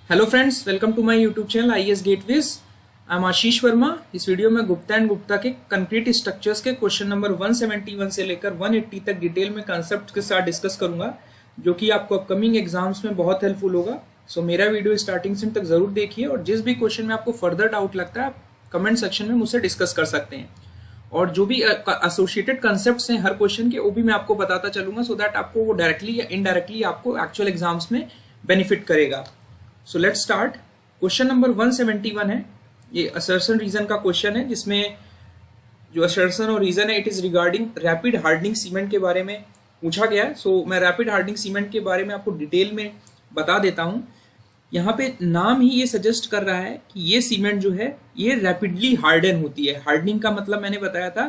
Hello friends, welcome to my YouTube channel IAS gateways. I am Ashish Verma. इस video में Gupta and Gupta के concrete structures के question number 171 से लेकर 180 तक डिटेल में कॉन्सेप्ट के साथ डिस्कस करूंगा, जो कि आपको अपकमिंग एग्जाम्स में बहुत हेल्पफुल होगा। सो मेरा वीडियो स्टार्टिंग से तक जरूर देखिए, और जिस भी क्वेश्चन में आपको फर्दर डाउट लगता है आप कमेंट सेक्शन में मुझसे डिस्कस कर सकते हैं। और जो भी एसोसिएटेड कॉन्सेप्ट्स हैं हर क्वेश्चन के, वो भी मैं आपको बताता चलूंगा, सो दैट आपको वो डायरेक्टली या इनडायरेक्टली आपको एक्चुअल एग्जाम्स में बेनिफिट करेगा। So let's start. Question number 171 है, ये असर्शन रीजन का क्वेश्चन है, जिसमें जो असर्शन और रीजन है it is regarding rapid hardening cement के बारे में पूछा गया है। सो मैं रैपिड हार्डनिंग सीमेंट के बारे में आपको डिटेल में बता देता हूं। यहाँ पे नाम ही ये सजेस्ट कर रहा है कि ये सीमेंट जो है ये रैपिडली हार्डन होती है। हार्डनिंग का मतलब मैंने बताया था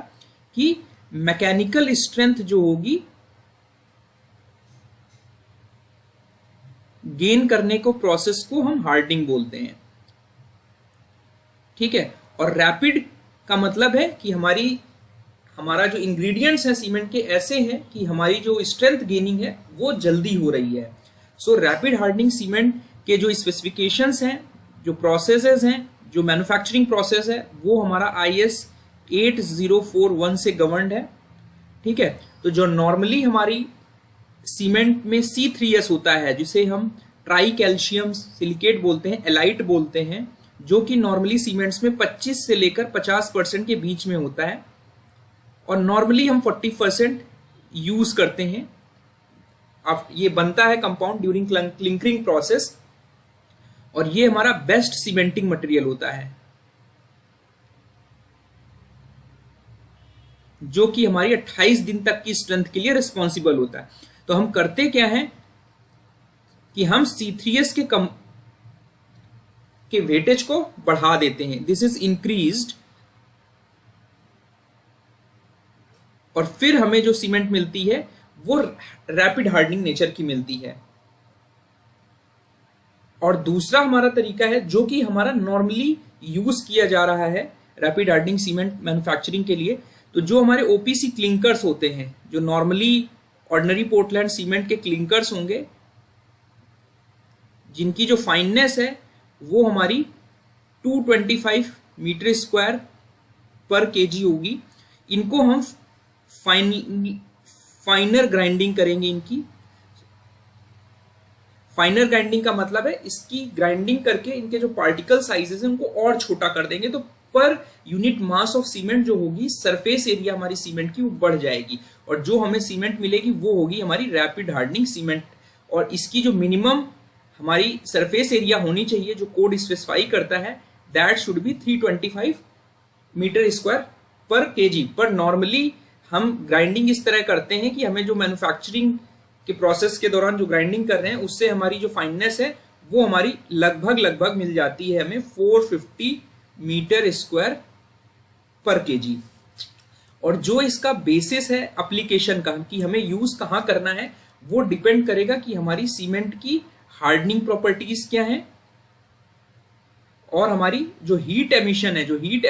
कि मैकेनिकल स्ट्रेंथ जो होगी गेन करने को प्रोसेस को हम हार्डनिंग बोलते हैं, ठीक है। और रैपिड का मतलब है कि हमारा जो इंग्रेडिएंट्स हैं सीमेंट के ऐसे हैं कि हमारी जो स्ट्रेंथ गेनिंग है वो जल्दी हो रही है। सो रैपिड हार्डनिंग सीमेंट के जो स्पेसिफिकेशंस हैं, जो प्रोसेसेस हैं, जो मैन्युफैक्चरिंग प्रोसेस है, वो हमारा IS 8041 से गवर्नड है, ठीक है। तो जो नॉर्मली हमारी सीमेंट में C3S होता है, जिसे हम ट्राई कैल्शियम सिलिकेट बोलते हैं, एलाइट बोलते हैं, जो कि नॉर्मली सीमेंट्स में 25 से लेकर 50% के बीच में होता है, और नॉर्मली हम 40% यूज करते हैं। अब ये बनता है कंपाउंड ड्यूरिंग क्लिंकरिंग प्रोसेस, और ये हमारा बेस्ट सीमेंटिंग मटेरियल होता है, जो कि हमारी 28 दिन तक की स्ट्रेंथ के लिए रिस्पॉन्सिबल होता है। तो हम करते क्या हैं कि हम C3S के वेटेज को बढ़ा देते हैं, दिस इज इंक्रीज्ड, और फिर हमें जो सीमेंट मिलती है वो रैपिड हार्डनिंग नेचर की मिलती है। और दूसरा हमारा तरीका है जो कि हमारा नॉर्मली यूज किया जा रहा है रैपिड हार्डनिंग सीमेंट मैन्युफैक्चरिंग के लिए। तो जो हमारे OPC क्लिंकर्स होते हैं, जो नॉर्मली ऑर्डिनरी पोर्टलैंड सीमेंट के क्लिंकर्स होंगे, जिनकी जो फाइननेस है वो हमारी 225 मीटर स्क्वायर पर केजी होगी, इनको हम फाइनर ग्राइंडिंग करेंगे। इनकी फाइनर ग्राइंडिंग का मतलब है इसकी ग्राइंडिंग करके इनके जो पार्टिकल साइजेस हैं उनको और छोटा कर देंगे, तो per unit mass of cement जो होगी, सरफेस एरिया हमारी सीमेंट की वो बढ़ जाएगी, और जो हमें सीमेंट मिलेगी वो होगी हमारी रैपिड हार्डनिंग सीमेंट। और इसकी जो मिनिमम हमारी सरफेस एरिया होनी चाहिए, जो कोड स्पेसिफाई करता है, that should be 325 metre square per KG. पर नॉर्मली हम ग्राइंडिंग इस तरह करते हैं कि हमें जो मैन्युफैक्चरिंग के प्रोसेस के दौरान जो ग्राइंडिंग कर रहे हैं उससे हमारी जो फाइननेस है वो हमारी लगभग मिल जाती है हमें 450 मीटर स्क्वायर पर केजी। और जो इसका बेसिस है एप्लीकेशन का कि हमें यूज कहां करना है, वो डिपेंड करेगा कि हमारी सीमेंट की हार्डनिंग प्रॉपर्टीज क्या है, और हमारी जो हीट एमिशन है, जो हीट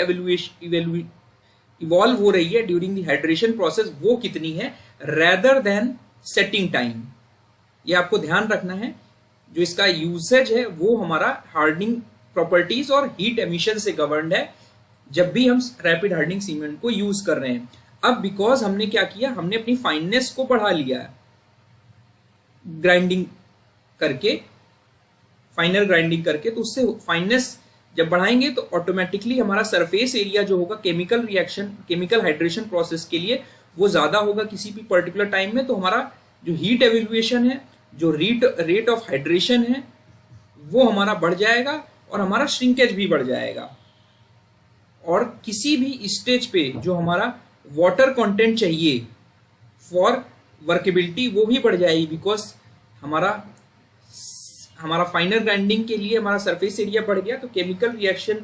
इवॉल्व हो रही है ड्यूरिंग द हाइड्रेशन प्रोसेस, वो कितनी है, रेदर देन सेटिंग टाइम। ये आपको ध्यान रखना है। जो इसका यूसेज है वो हमारा हार्डनिंग प्रॉपर्टीज और हीट एमिशन से गवर्नड है, जब भी हम रैपिड हार्डनिंग सीमेंट को यूज कर रहे हैं। अब बिकॉज हमने क्या किया, हमने अपनी फाइननेस को बढ़ा लिया है ग्राइंडिंग करके, फाइनर ग्राइंडिंग करके, तो उससे फाइननेस जब बढ़ाएंगे तो ऑटोमेटिकली हमारा सरफेस एरिया जो होगा chemical reaction, chemical hydration process के लिए वो ज्यादा होगा किसी भी पर्टिकुलर टाइम में। तो हमारा जो हीट एवल्यूएशन है, जो रेट ऑफ हाइड्रेशन है, वो हमारा बढ़ जाएगा, और हमारा श्रिंकेज भी बढ़ जाएगा। और किसी भी स्टेज पे जो हमारा वाटर कंटेंट चाहिए फॉर वर्केबिलिटी वो भी बढ़ जाएगी, बिकॉज हमारा फाइनर ग्राइंडिंग के लिए हमारा सरफेस एरिया बढ़ गया, तो केमिकल रिएक्शन,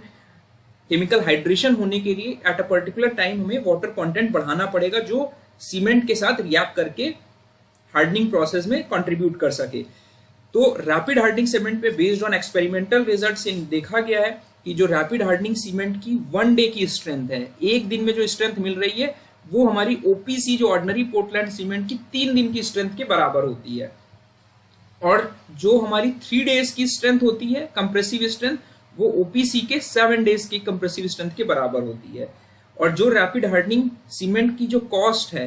केमिकल हाइड्रेशन होने के लिए एट अ पर्टिकुलर टाइम हमें वाटर कंटेंट बढ़ाना पड़ेगा, जो सीमेंट के साथ रिएक्ट करके हार्डनिंग प्रोसेस में कंट्रीब्यूट कर सके। तो रैपिड हार्डनिंग सीमेंट पे बेस्ड ऑन एक्सपेरिमेंटल रिजल्ट्स देखा गया है कि जो रैपिड हार्डनिंग सीमेंट की 1 डे की स्ट्रेंथ है, एक दिन में जो स्ट्रेंथ मिल रही है, वो हमारी OPC जो ऑर्डिनरी पोर्टलैंड सीमेंट की 3 दिन की स्ट्रेंथ के बराबर होती है। और जो हमारी 3 डेज की स्ट्रेंथ होती है कंप्रेसिव स्ट्रेंथ, वो ओपीसी के 7 डेज की कंप्रेसिव स्ट्रेंथ के बराबर होती है। और जो रैपिड हार्डनिंग सीमेंट की जो कॉस्ट है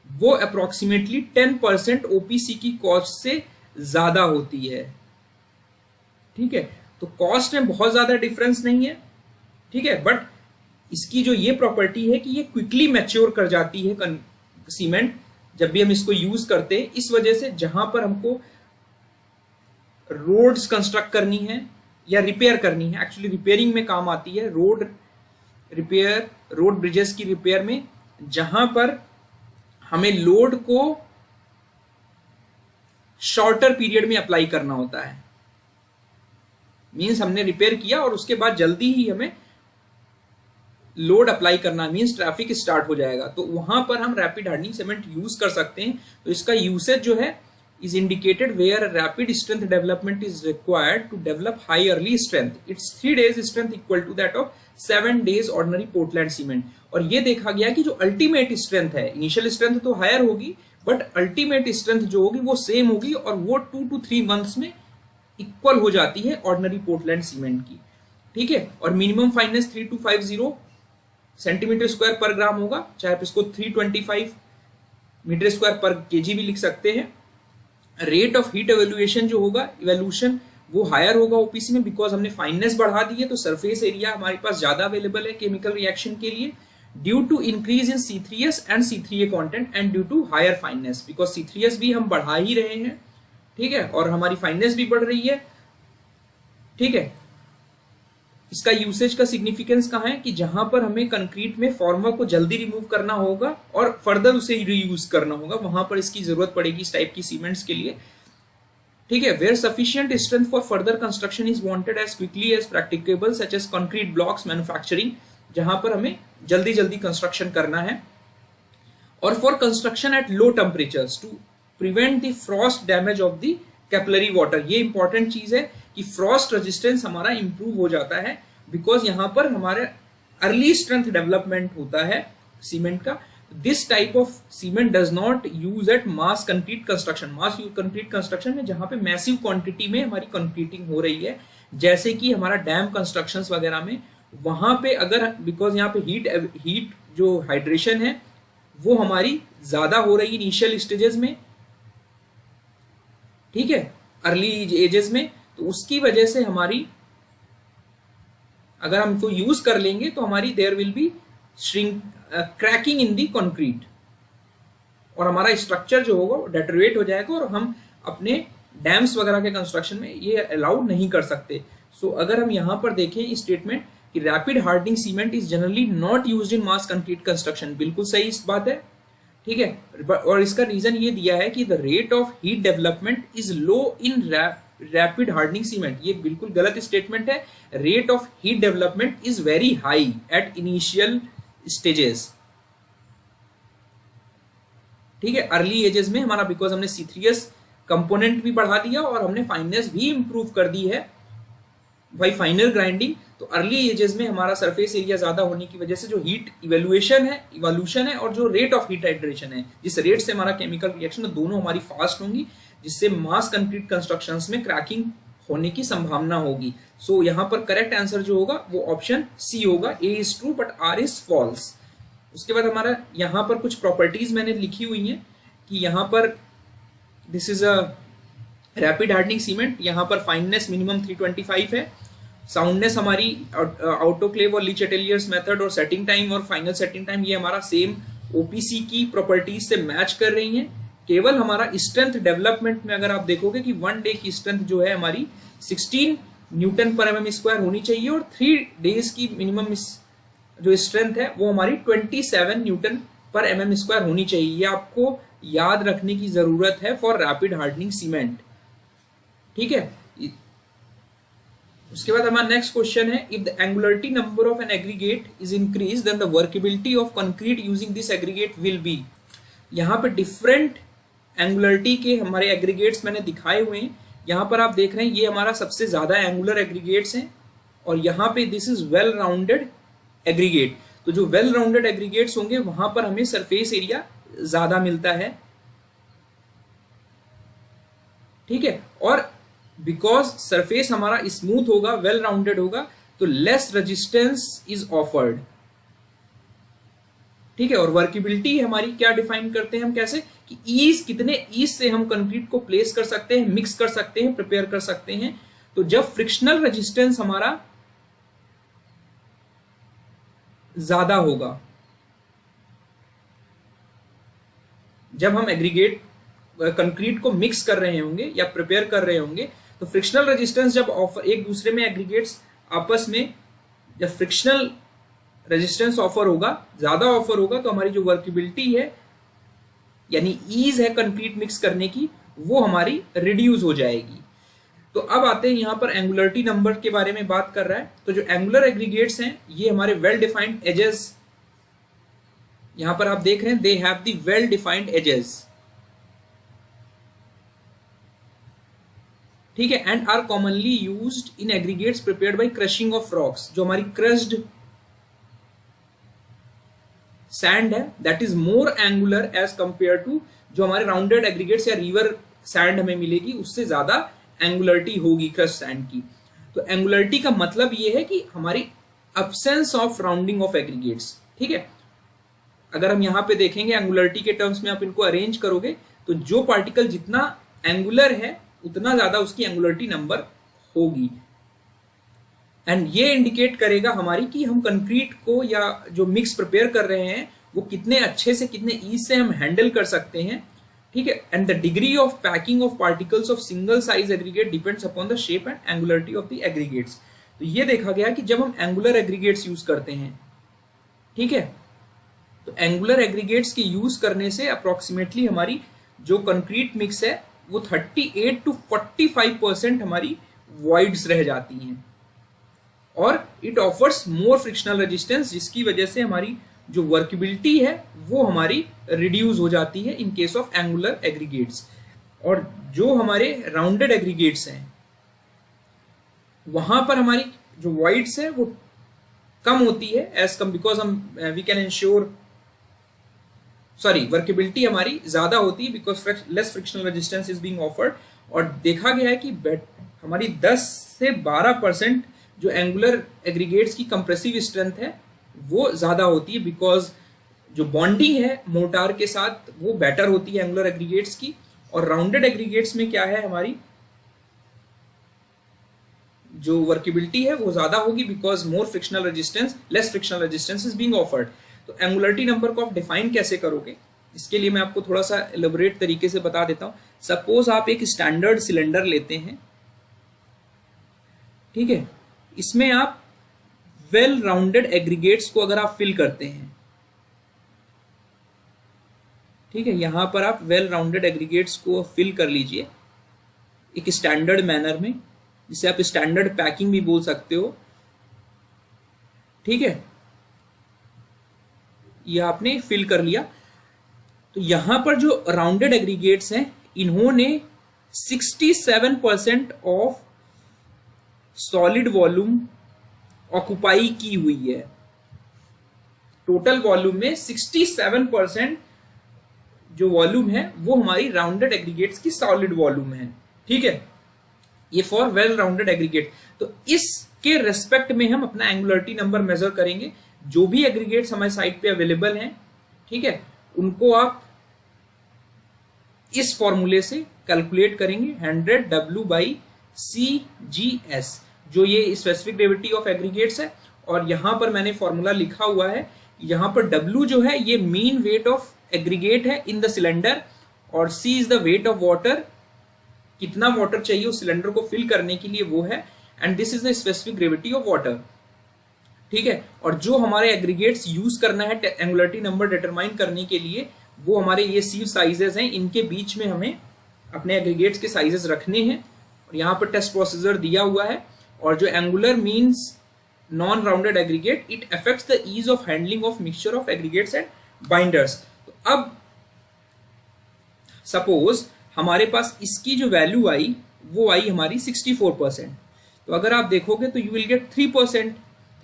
वो अप्रोक्सीमेटली 10% ओपीसी की कॉस्ट से ज्यादा होती है। ठीक है, तो कॉस्ट में बहुत ज्यादा डिफरेंस नहीं है, ठीक है, बट इसकी जो ये प्रॉपर्टी है कि ये क्विकली मैच्योर कर जाती है सीमेंट जब भी हम इसको यूज करते हैं। इस वजह से जहां पर हमको रोड्स कंस्ट्रक्ट करनी है या रिपेयर करनी है, एक्चुअली रिपेयरिंग में काम आती है, रोड रिपेयर, रोड ब्रिजेस की रिपेयर में, जहां पर हमें लोड को शॉर्टर पीरियड में अप्लाई करना होता है। मींस हमने रिपेयर किया और उसके बाद जल्दी ही हमें लोड अप्लाई करना, मींस ट्रैफिक स्टार्ट हो जाएगा, तो वहां पर हम रैपिड हार्डनिंग सीमेंट यूज कर सकते हैं। तो इसका यूसेज जो है is indicated where rapid strength development is required to develop high early strength. Its 3 days strength equal to that of 7 days ordinary Portland cement. और ये देखा गया कि जो अल्टीमेट स्ट्रेंथ है, इनिशियल स्ट्रेंथ तो हायर होगी बट अल्टीमेट स्ट्रेंथ जो होगी वो सेम होगी और वो 2 to 3 मंथ्स में इक्वल हो जाती है ऑर्डिनरी पोर्टलैंड सीमेंट की। ठीक है, और मिनिमम फाइननेस 3250 सेंटीमीटर स्क्वायर पर ग्राम होगा, चाहे आप इसको 325 मीटर स्क्वायर पर केजी भी लिख सकते हैं। रेट ऑफ हीट एवोल्यूशन जो होगा, इवोल्यूशन वो हायर होगा ओपीसी में, बिकॉज हमने फाइननेस बढ़ा दी है, तो सरफेस एरिया हमारे पास ज्यादा अवेलेबल है केमिकल रिएक्शन के लिए, due to increase in C3S and C3A content and due to higher fineness, because C3S भी हम बढ़ा ही रहे हैं, ठीक है, और हमारी फाइननेस भी बढ़ रही है। ठीक है, इसका यूसेज का सिग्निफिकेंस कहाँ है कि जहां पर हमें कंक्रीट में फॉर्मा को जल्दी रिमूव करना होगा और फर्दर उसे रीयूज करना होगा, वहां पर इसकी जरूरत पड़ेगी इस टाइप की सीमेंट्स के लिए। ठीक है, where sufficient strength for further construction is wanted as quickly as practicable such as concrete blocks manufacturing, जहां पर हमें जल्दी जल्दी कंस्ट्रक्शन करना है। और for construction at low temperatures to prevent the frost damage of the capillary water, ये important चीज है कि फ्रॉस्ट रेजिस्टेंस हमारा इंप्रूव हो जाता है, बिकॉज यहां पर हमारे अर्ली स्ट्रेंथ डेवलपमेंट होता है सीमेंट का। This type of cement does not use at mass concrete construction, mass concrete construction में जहां पे मैसिव क्वांटिटी में हमारी कंक्रीटिंग हो रही है, जैसे कि हमारा डैम कंस्ट्रक्शंस वगैरह में, वहां पे अगर बिकॉज यहाँ पे हीट जो हाइड्रेशन है वो हमारी ज्यादा हो रही है इनिशियल स्टेजेस में, ठीक है, अर्ली एजेस में, तो उसकी वजह से हमारी अगर हम तो यूज कर लेंगे तो हमारी there will be shrink cracking in the concrete और हमारा स्ट्रक्चर जो होगा वो डेटोरेट हो जाएगा और हम अपने डैम्स वगैरह के कंस्ट्रक्शन में ये अलाउ नहीं कर सकते। सो अगर हम यहां पर देखें स्टेटमेंट कि rapid hardening cement is generally not used in mass concrete construction, बिल्कुल सही इस बात है, ठीक है, और इसका रीजन ये दिया है कि the rate of heat development is low in rapid hardening cement, ये बिल्कुल गलत स्टेटमेंट है। Rate of heat development is very high at initial stages, ठीक है, अर्ली एजेस में हमारा, बिकॉज हमने C3S कंपोनेंट भी बढ़ा दिया और हमने फाइननेस भी इंप्रूव कर दी है बाई फाइनल ग्राइंडिंग, तो अर्ली एजेस में हमारा सरफेस एरिया ज्यादा होने की वजह से जो हीट इवोल्यूशन है और जो रेट ऑफ हीट हाइड्रेशन है, जिस रेट से हमारा केमिकल रिएक्शन दोनों हमारी फास्ट होंगी, जिससे मास कंक्रीट कंस्ट्रक्शंस में क्रैकिंग होने की संभावना होगी। सो यहाँ पर करेक्ट आंसर जो होगा वो ऑप्शन सी होगा, A is true but R is false. उसके बाद हमारा यहाँ पर कुछ प्रॉपर्टीज मैंने लिखी हुई हैं कि यहाँ पर this is a rapid hardening cement, यहाँ पर फाइननेस मिनिमम 325 है, साउंडनेस हमारी ऑटोक्लेव और लीच एटेलियर्स मेथड और सेटिंग टाइम और फाइनल सेटिंग टाइम ये हमारा सेम ओपीसी की प्रॉपर्टीज से मैच कर रही हैं। केवल हमारा स्ट्रेंथ डेवलपमेंट में अगर आप देखोगे कि 1 डे की स्ट्रेंथ जो है हमारी 16 न्यूटन पर mm स्क्वायर होनी चाहिए और 3 डेज की मिनिमम जो स्ट्रेंथ है वो हमारी 27 न्यूटन पर mm स्क्वायर होनी चाहिए। ये आपको याद रखने की जरूरत है फॉर रैपिड हार्डनिंग सीमेंट, ठीक है। उसके बाद हमारा नेक्स्ट क्वेश्चन है, if the angularity number of an aggregate is increase then the workability of concrete using this aggregate will be. यहाँ पे डिफरेंट एंगुलरिटी के हमारे एग्रीगेट्स मैंने दिखाए हुए हैं। यहाँ पर आप देख रहे हैं ये हमारा सबसे ज्यादा एंगुलर एग्रीगेट्स हैं और यहाँ पे this is well rounded aggregate. तो जो वेल राउंडेड एग्रीगेट्स होंगे वहां पर हमें सरफेस एरिया ज्यादा मिलता है। ठीक है। और बिकॉज सरफेस हमारा स्मूथ होगा, वेल राउंडेड होगा, तो लेस रेजिस्टेंस इज ऑफर्ड, ठीक है। और वर्केबिलिटी हमारी क्या डिफाइन करते हैं हम, कैसे कि ईज, कितने ईज से हम कंक्रीट को प्लेस कर सकते हैं, मिक्स कर सकते हैं, प्रिपेयर कर सकते हैं। तो जब फ्रिक्शनल रेजिस्टेंस हमारा ज्यादा होगा, जब हम एग्रीगेट कंक्रीट को मिक्स कर रहे होंगे या प्रिपेयर कर रहे होंगे, तो फ्रिक्शनल रेजिस्टेंस जब ऑफर एक दूसरे में एग्रीगेट्स आपस में जब फ्रिक्शनल रेजिस्टेंस ऑफर होगा, ज्यादा ऑफर होगा, तो हमारी जो वर्केबिलिटी है यानी ईज है कंक्रीट मिक्स करने की, वो हमारी रिड्यूस हो जाएगी। तो अब आते हैं यहां पर एंगुलरिटी नंबर के बारे में बात कर रहा है। तो जो एंगुलर एग्रीगेट्स हैं ये हमारे वेल डिफाइंड एजेस, यहां पर आप देख रहे हैं, they have the well defined edges, ठीक है, and are commonly used in aggregates prepared by crushing of rocks. जो हमारी क्रश्ड सैंड है that is more angular as compare to जो हमारे राउंडेड एग्रीगेट्स या रिवर सैंड हमें मिलेगी, उससे ज्यादा एंगुलरिटी होगी क्रश सैंड की। तो एंगुलरिटी का मतलब ये है कि हमारी absence of rounding off aggregates, ठीक है। अगर हम यहां पे देखेंगे एंगुलरिटी के टर्म्स में, आप इनको अरेंज करोगे तो जो पार्टिकल जितना एंगुलर है उतना ज्यादा उसकी एंगुलरिटी नंबर होगी। एंड ये इंडिकेट करेगा हमारी कि हम कंक्रीट को या जो मिक्स प्रिपेयर कर रहे हैं वो कितने अच्छे से, कितने ईज से हम हैंडल कर सकते हैं, ठीक है। And the degree of packing of particles of single size aggregate depends upon the shape and angularity of the aggregates. तो ये देखा गया कि जब हम एंगुलर एग्रीगेट्स यूज करते हैं, ठीक है, तो एंगुलर एग्रीगेट्स के यूज करने से अप्रोक्सीमेटली हमारी जो कंक्रीट मिक्स है वो 38 to 45% हमारी वॉइड्स रह जाती हैं, और it offers more frictional resistance, जिसकी वजह से हमारी जो वर्केबिलिटी है वो हमारी रिड्यूस हो जाती है in case of angular aggregates. और जो हमारे राउंडेड एग्रीगेट्स हैं वहां पर हमारी जो वॉइड्स है वो कम होती है एज कम, बिकॉज हम वी कैन इंश्योर वर्केबिलिटी हमारी ज्यादा होती है because less frictional resistance is being offered. और देखा गया है कि हमारी 10 से 12% जो एंगुलर एग्रीगेट्स की कंप्रेसिव स्ट्रेंथ है वो ज्यादा होती है, बिकॉज जो बॉन्डिंग है मोर्टार के साथ वो बेटर होती है एंगुलर एग्रीगेट्स की। और राउंडेड एग्रीगेट्स में क्या है, हमारी जो वर्केबिलिटी है वो ज्यादा होगी because more frictional resistance, less frictional resistance is being offered. तो एंगुलरिटी नंबर को आप डिफाइन कैसे करोगे, इसके लिए मैं आपको थोड़ा सा एलेबोरेट तरीके से बता देता हूं। सपोज आप एक स्टैंडर्ड सिलेंडर लेते हैं, ठीक है, इसमें आप वेल राउंडेड एग्रीगेट्स को अगर आप फिल करते हैं, ठीक है, यहां पर आप वेल राउंडेड एग्रीगेट्स को फिल कर लीजिए एक स्टैंडर्ड मैनर में, जिसे आप स्टैंडर्ड पैकिंग भी बोल सकते हो, ठीक है, ये आपने फिल कर लिया। तो यहां पर जो राउंडेड एग्रीगेट्स हैं इन्होंने 67% ऑफ सॉलिड वॉल्यूम ऑक्युपाई की हुई है। टोटल वॉल्यूम में 67% जो वॉल्यूम है वो हमारी राउंडेड एग्रीगेट्स की सॉलिड वॉल्यूम है, ठीक है, ये फॉर वेल राउंडेड एग्रीगेट। तो इसके रेस्पेक्ट में हम अपना एंगुलरिटी नंबर मेजर करेंगे। जो भी एग्रीगेट्स हमारे साइट पे अवेलेबल हैं, ठीक है, उनको आप इस फॉर्मूले से कैलकुलेट करेंगे 100W/CGS, जो ये स्पेसिफिक ग्रेविटी ऑफ एग्रीगेट्स है। और यहां पर मैंने फॉर्मूला लिखा हुआ है, यहां पर W जो है ये मीन वेट ऑफ एग्रीगेट है इन द सिलेंडर, और C is the weight of water, कितना वाटर चाहिए उस सिलेंडर को फिल करने के लिए वो है, and this is the specific gravity of water, ठीक है। और जो हमारे एग्रीगेट्स यूज करना है एंगुलरिटी नंबर डिटरमाइन करने के लिए, वो हमारे ये सीव साइजेस हैं, इनके बीच में हमें अपने एग्रीगेट्स के साइजेस रखने हैं। और यहाँ पर टेस्ट प्रोसीजर दिया हुआ है। और जो angular means non rounded aggregate, it affects the ease of handling of mixture of aggregates and binders. तो अब सपोज हमारे पास इसकी जो वैल्यू आई वो आई हमारी 64%। तो अगर आप देखोगे तो यू विल गेट 3%।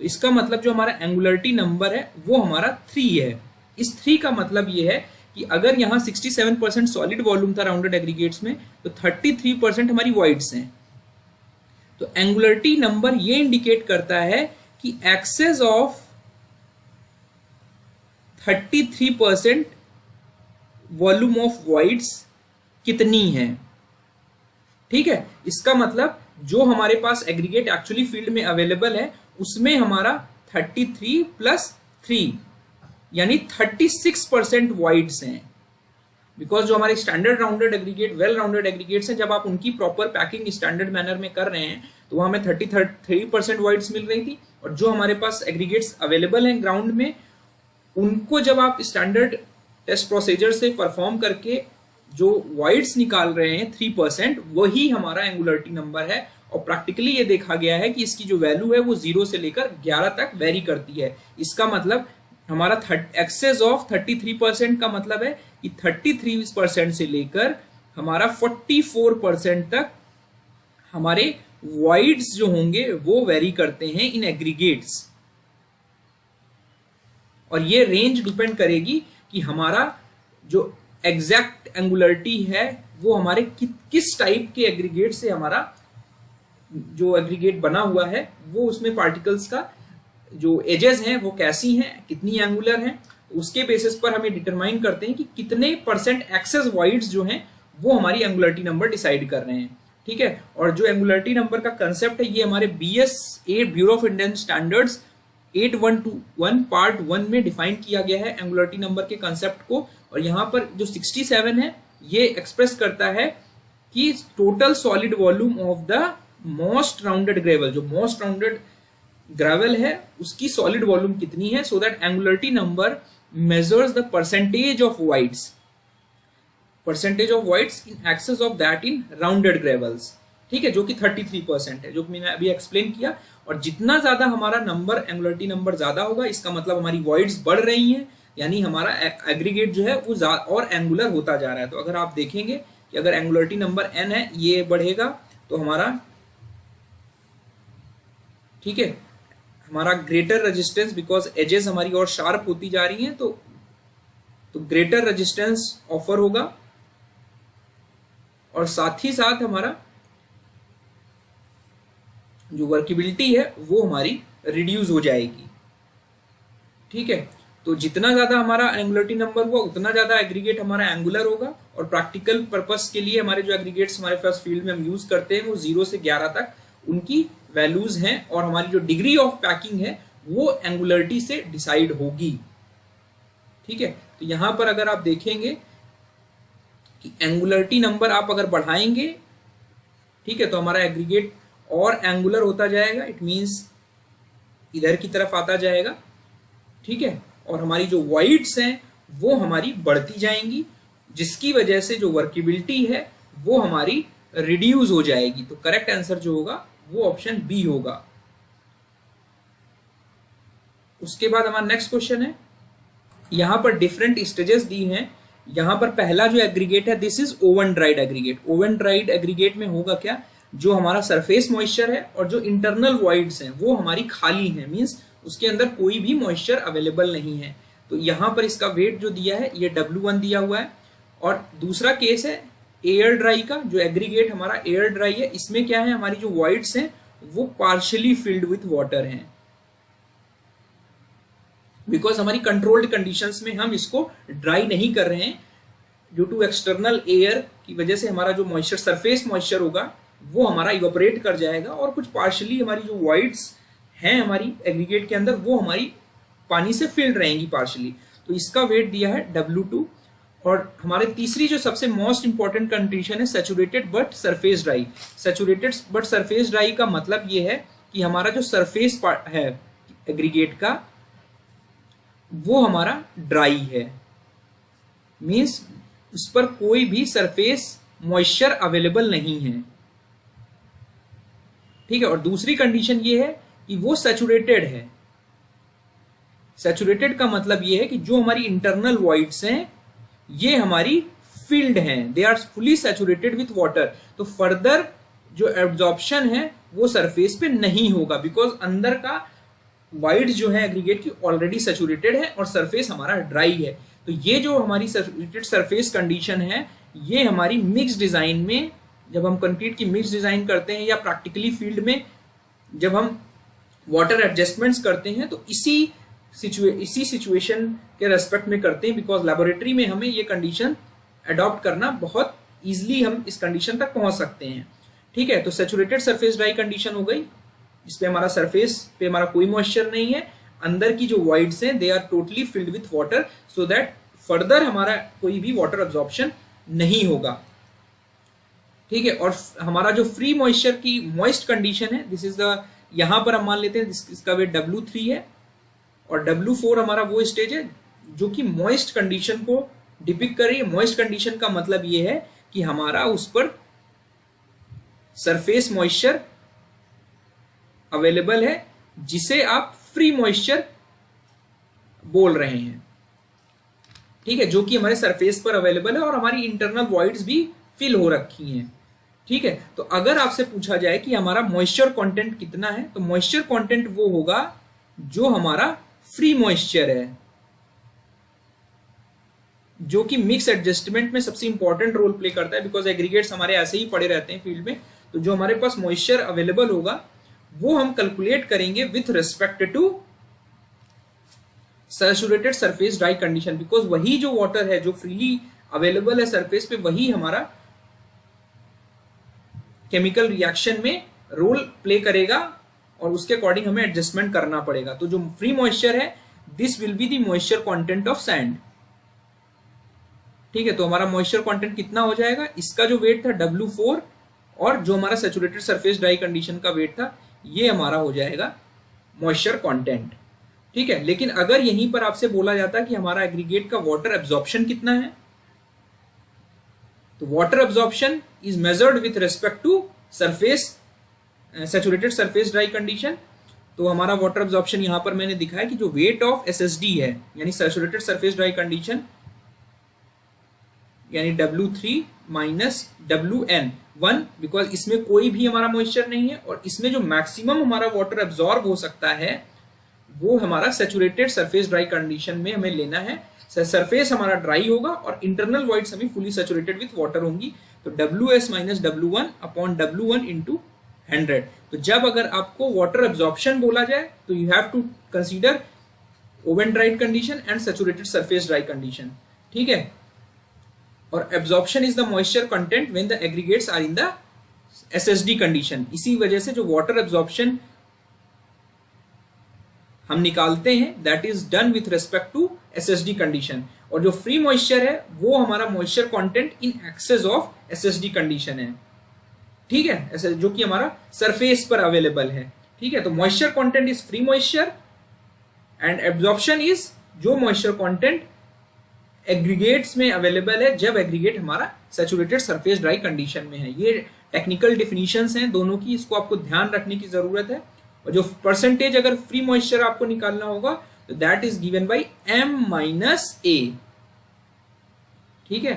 तो इसका मतलब जो हमारा एंगुलरिटी नंबर है वो हमारा 3 है। इस 3 का मतलब ये है कि अगर यहाँ 67% सॉलिड वॉल्यूम था राउंडेड एग्रीगेट्स में, तो 33% हमारी वॉइड्स हैं। तो एंगुलरिटी नंबर ये इंडिकेट करता है कि excess of 33% volume of voids कितनी है। ठीक है, इसका मतलब जो हमारे पास एग्रीगेट एक्चुअली फील्ड में अवेलेबल है उसमें हमारा 33 प्लस 3 यानी 36% वॉइड्स हैं। बिकॉज जो हमारे standard rounded aggregate, well rounded aggregates हैं, जब आप उनकी प्रॉपर पैकिंग स्टैंडर्ड मैनर में कर रहे हैं तो वहां हमें 33% वॉइड्स मिल रही थी, और जो हमारे पास एग्रीगेट्स अवेलेबल हैं ग्राउंड में उनको जब आप स्टैंडर्ड टेस्ट प्रोसीजर से परफॉर्म करके जो वॉइड्स निकाल रहे हैं 3%, वही हमारा एंगुलरिटी नंबर है। और प्रैक्टिकली ये देखा गया है कि इसकी जो वैल्यू है वो 0 से लेकर 11 तक वेरी करती है। इसका मतलब हमारा एक्सेस ऑफ 33% का मतलब है कि 33% से लेकर हमारा 44% तक हमारे वॉइड्स जो होंगे वो वेरी करते हैं इन एग्रीगेट्स। और ये रेंज डिपेंड करेगी कि हमारा जो एग्जैक्ट एंगुलरिटी है वो हमारे किस टाइप के एग्रीगेट से हमारा जो एग्रीगेट बना हुआ है, वो उसमें पार्टिकल्स का जो एजेस हैं वो कैसी हैं, कितनी एंगुलर हैं, उसके बेसिस पर हमें डिटरमाइन करते हैं कि कितने परसेंट एक्सेस वॉइड्स जो हैं वो हमारी एंगुलरिटी नंबर डिसाइड कर रहे हैं। ठीक है, और जो एंगुलरिटी नंबर का कंसेप्ट है ये हमारे BS 8 bureau of Indian standards 8121 part 1 में डिफाइन किया गया है एंगुलरिटी नंबर के कंसेप्ट को। और यहाँ पर जो 67 है ये एक्सप्रेस करता है कि total solid volume of the most rounded gravel, जो मोस्ट राउंडेड ग्रेवल है उसकी सॉलिड वॉल्यूम कितनी है, so that angularity number measures the percentage of voids in excess of that in rounded gravels. ठीक है, जो कि 33% है, जो मैंने अभी एक्सप्लेन किया। और जितना ज्यादा हमारा नंबर एंगुलरिटी नंबर ज्यादा होगा, इसका मतलब हमारी वॉइड्स बढ़ रही हैं, यानी हमारा एग्रीगेट जो है वो और एंगुलर होता जा रहा है। तो अगर आप देखेंगे कि अगर एंगुलरिटी नंबर n है ये बढ़ेगा तो हमारा, ठीक है, हमारा ग्रेटर रेजिस्टेंस, बिकॉज एजेस हमारी और शार्प होती जा रही हैं तो ग्रेटर रेजिस्टेंस ऑफर होगा, और साथ ही साथ हमारा जो वर्केबिलिटी है वो हमारी रिड्यूस हो जाएगी। ठीक है, तो जितना ज्यादा हमारा एंगुलरिटी नंबर हुआ उतना ज्यादा एग्रीगेट हमारा एंगुलर होगा। और प्रैक्टिकल पर्पस के लिए हमारे जो एग्रीगेट्स हमारे पास फील्ड में हम यूज करते हैं वो 0 से 11 तक उनकी वैल्यूज हैं, और हमारी जो डिग्री ऑफ पैकिंग है वो एंगुलरिटी से डिसाइड होगी। ठीक है, तो यहां पर अगर आप देखेंगे कि एंगुलरिटी नंबर आप अगर बढ़ाएंगे, ठीक है, तो हमारा एग्रीगेट और एंगुलर होता जाएगा, इट मींस इधर की तरफ आता जाएगा। ठीक है, और हमारी जो वॉइड्स हैं वो हमारी बढ़ती जाएंगी, जिसकी वजह से जो वर्केबिलिटी है वो हमारी रिड्यूस हो जाएगी। तो करेक्ट आंसर जो होगा वो ऑप्शन बी होगा। उसके बाद हमारा नेक्स्ट क्वेश्चन है, यहां पर डिफरेंट स्टेजेस दी हैं। यहां पर पहला जो एग्रीगेट है this is oven dried aggregate. Oven dried aggregate में होगा क्या, जो हमारा सरफेस मॉइस्चर है और जो इंटरनल वॉइड्स हैं वो हमारी खाली है, मींस उसके अंदर कोई भी मॉइस्चर अवेलेबल नहीं है। तो यहां पर इसका वेट जो दिया है ये W1 दिया हुआ है। और दूसरा केस है एयर ड्राई का, जो एग्रीगेट हमारा एयर ड्राई है, इसमें क्या है, हमारी जो वॉइड्स हैं वो पार्शियली फिल्ड विथ वाटर हैं, बिकॉज हमारी कंट्रोल्ड कंडीशंस में हम इसको ड्राई नहीं कर रहे हैं। ड्यू टू एक्सटर्नल एयर की वजह से हमारा जो मॉइस्चर, सरफेस मॉइस्चर होगा वो हमारा इवेपोरेट कर जाएगा, और कुछ पार्शियली हमारी जो वॉइड्स हैं हमारी एग्रीगेट के अंदर वो हमारी पानी से फिल्ड रहेंगी पार्शियली। तो इसका वेट दिया है W2। और हमारे तीसरी जो सबसे मोस्ट इंपॉर्टेंट कंडीशन है saturated but surface dry. Saturated but surface dry का मतलब ये है कि हमारा जो सरफेस पार्ट है एग्रीगेट का वो हमारा ड्राई है, मींस उस पर कोई भी सरफेस मॉइस्चर अवेलेबल नहीं है। ठीक है, और दूसरी कंडीशन ये है कि वो सैचुरेटेड है। सैचुरेटेड का मतलब ये है कि जो हमारी इंटरनल वॉइड्स हैं ये हमारी फिल्ड हैं, they are fully saturated with water. तो फर्दर जो एब्जॉर्प्शन है वो सरफेस पे नहीं होगा, बिकॉज अंदर का वाइड जो है एग्रीगेट की ऑलरेडी सैचुरेटेड है और सरफेस हमारा ड्राई है। तो ये जो हमारी सैचुरेटेड सरफेस कंडीशन है, ये हमारी मिक्स डिजाइन में, जब हम कंक्रीट की मिक्स डिजाइन करते हैं या प्रैक्टिकली फील्ड में जब हम वाटर एडजस्टमेंट्स करते हैं, तो इसी सिचुएशन के रेस्पेक्ट में करते हैं, बिकॉज लेबोरेटरी में हमें ये कंडीशन अडॉप्ट करना बहुत इजीली, हम इस कंडीशन तक पहुंच सकते हैं। ठीक है, तो सैचुरेटेड सरफेस ड्राई कंडीशन हो गई, इसपे हमारा सरफेस पे हमारा कोई मॉइस्चर नहीं है, अंदर की जो वॉइड्स हैं they are totally filled with water, so that further हमारा कोई भी वाटर एब्जॉर्प्शन नहीं होगा। ठीक है, और हमारा जो फ्री मॉइस्चर की मॉइस्ट कंडीशन है, दिस इज द, यहां पर हम मान लेते हैं इसका वेट W3 है, और W4 हमारा वो स्टेज है जो कि मॉइस्ट कंडीशन को डिपिक्ट कर रही है। मॉइस्ट कंडीशन का मतलब ये है कि हमारा उस पर सरफेस मॉइस्चर अवेलेबल है, जिसे आप फ्री मॉइस्चर बोल रहे हैं। ठीक है, जो कि हमारे सरफेस पर अवेलेबल है और हमारी इंटरनल वॉइड्स भी फिल हो रखी हैं। ठीक है, तो अगर आपसे पूछा जाए कि हमारा मॉइस्चर कंटेंट कितना है, तो मॉइस्चर कंटेंट वो होगा जो हमारा फ्री मॉइस्चर है, जो कि मिक्स एडजस्टमेंट में सबसे इंपॉर्टेंट रोल प्ले करता है, बिकॉज एग्रीगेट्स हमारे ऐसे ही पड़े रहते हैं फील्ड में। तो जो हमारे पास मॉइस्चर अवेलेबल होगा वो हम कैलकुलेट करेंगे with respect to saturated surface dry condition, because वही जो वाटर है जो फ्रीली अवेलेबल है सरफेस पे, वही हमारा केमिकल रिएक्शन में रोल प्ले करेगा और उसके अकॉर्डिंग हमें एडजस्टमेंट करना पड़ेगा। तो जो फ्री मॉइस्चर है, this will be the moisture content of sand. ठीक है, तो हमारा मॉइस्चर कंटेंट कितना हो जाएगा, इसका जो वेट था W4 और जो हमारा सैचुरेटेड सरफेस ड्राई कंडीशन का वेट था, ये हमारा हो जाएगा मॉइस्चर कंटेंट। ठीक है, लेकिन अगर यहीं पर आपसे बोला जाता कि हमारा एग्रीगेट का वाटर एब्जॉर्प्शन कितना है, तो water absorption is measured with respect to surface saturated surface dry condition. तो हमारा वाटर एब्जॉर्प्शन यहां पर मैंने दिखाया कि जो वेट ऑफ SSD है, यानी सैचुरेटेड सरफेस ड्राई कंडीशन, यानी W3 माइनस WN1, बिकॉज इसमें कोई भी हमारा मॉइस्चर नहीं है और इसमें जो मैक्सिमम हमारा वाटर एब्जॉर्ब हो सकता है वो हमारा सैचुरेटेड सरफेस ड्राई कंडीशन में हमें लेना है। सरफेस हमारा ड्राई होगा और इंटरनल वॉइड्स हमें फुली सैचुरेटेड विथ वाटर होंगी। तो WS minus W1 upon W1 into 100। तो जब अगर आपको वाटर एब्जॉर्प्शन बोला जाए तो you have to consider oven dried condition and saturated surface dry condition. ठीक है, और absorption is the moisture content when the aggregates are in the SSD condition. इसी वजह से जो वाटर एब्जॉर्प्शन हम निकालते हैं that is done with respect to SSD condition, और जो फ्री मॉइस्चर है वो हमारा moisture content in excess of SSD condition है। ठीक है, ऐसे जो कि हमारा सरफेस पर अवेलेबल है। ठीक है, तो moisture content is free moisture and absorption is जो मॉइस्चर कंटेंट एग्रीगेट्स में अवेलेबल है जब एग्रीगेट हमारा सैचुरेटेड सरफेस ड्राई कंडीशन में है। ये टेक्निकल डिफिनीशंस हैं दोनों की, इसको आपको ध्यान रखने की जरूरत है। और जो परसेंटेज अगर फ्री मॉइस्चर आपको निकालना होगा तो that is given by M minus A। ठीक है,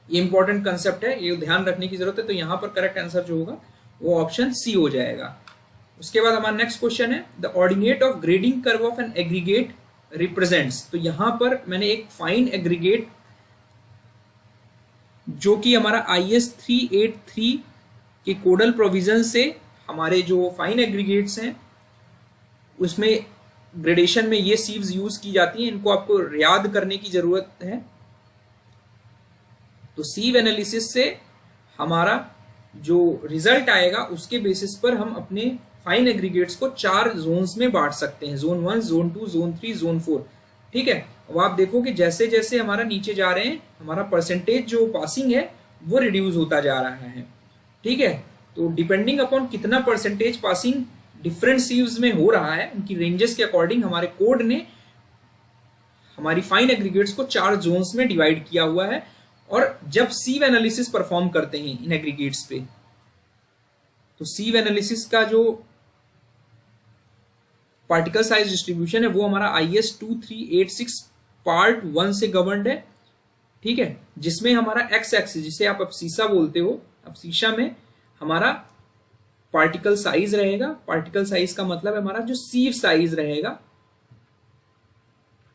ये इंपॉर्टेंट कंसेप्ट है, ये ध्यान रखने की जरूरत है। तो यहां पर करेक्ट आंसर जो होगा वो ऑप्शन C हो जाएगा। उसके बाद हमारा नेक्स्ट क्वेश्चन है the ordinate of grading curve of an aggregate represents. तो यहां पर मैंने एक फाइन एग्रीगेट जो कि हमारा IS 383 के कोडल प्रोविजन से हमारे जो फाइन एग्रीगेट्स हैं उसमें ग्रेडेशन में ये सीव्स यूज की जाती हैं, इनको आपको याद करने की जरूरत है। तो सीव एनालिसिस से हमारा जो रिजल्ट आएगा उसके बेसिस पर हम अपने फाइन एग्रीगेट्स को 4 जोन्स में बांट सकते हैं, जोन 1, जोन 2, जोन 3, जोन 4। ठीक है, अब आप देखो कि जैसे जैसे हमारा नीचे जा रहे हैं हमारा परसेंटेज जो पासिंग है वो रिड्यूस होता जा रहा है। ठीक है, तो डिपेंडिंग अपॉन कितना परसेंटेज पासिंग डिफरेंट सीव्स में हो रहा है, उनकी रेंजेस के अकॉर्डिंग हमारे कोड ने हमारी फाइन एग्रीगेट्स को 4 जोन्स में डिवाइड किया हुआ है। और जब सीव एनालिसिस परफॉर्म करते हैं इन एग्रीगेट्स पे, तो सीव एनालिसिस का जो पार्टिकल साइज डिस्ट्रीब्यूशन है वो हमारा IS 2386 पार्ट 1 से गवर्नड है। ठीक है, जिसमें हमारा एक्स एक्सिस, जिसे आप अब्सीसा बोलते हो, अब्सीसा में हमारा पार्टिकल साइज रहेगा। पार्टिकल साइज का मतलब है हमारा जो सीव साइज रहेगा।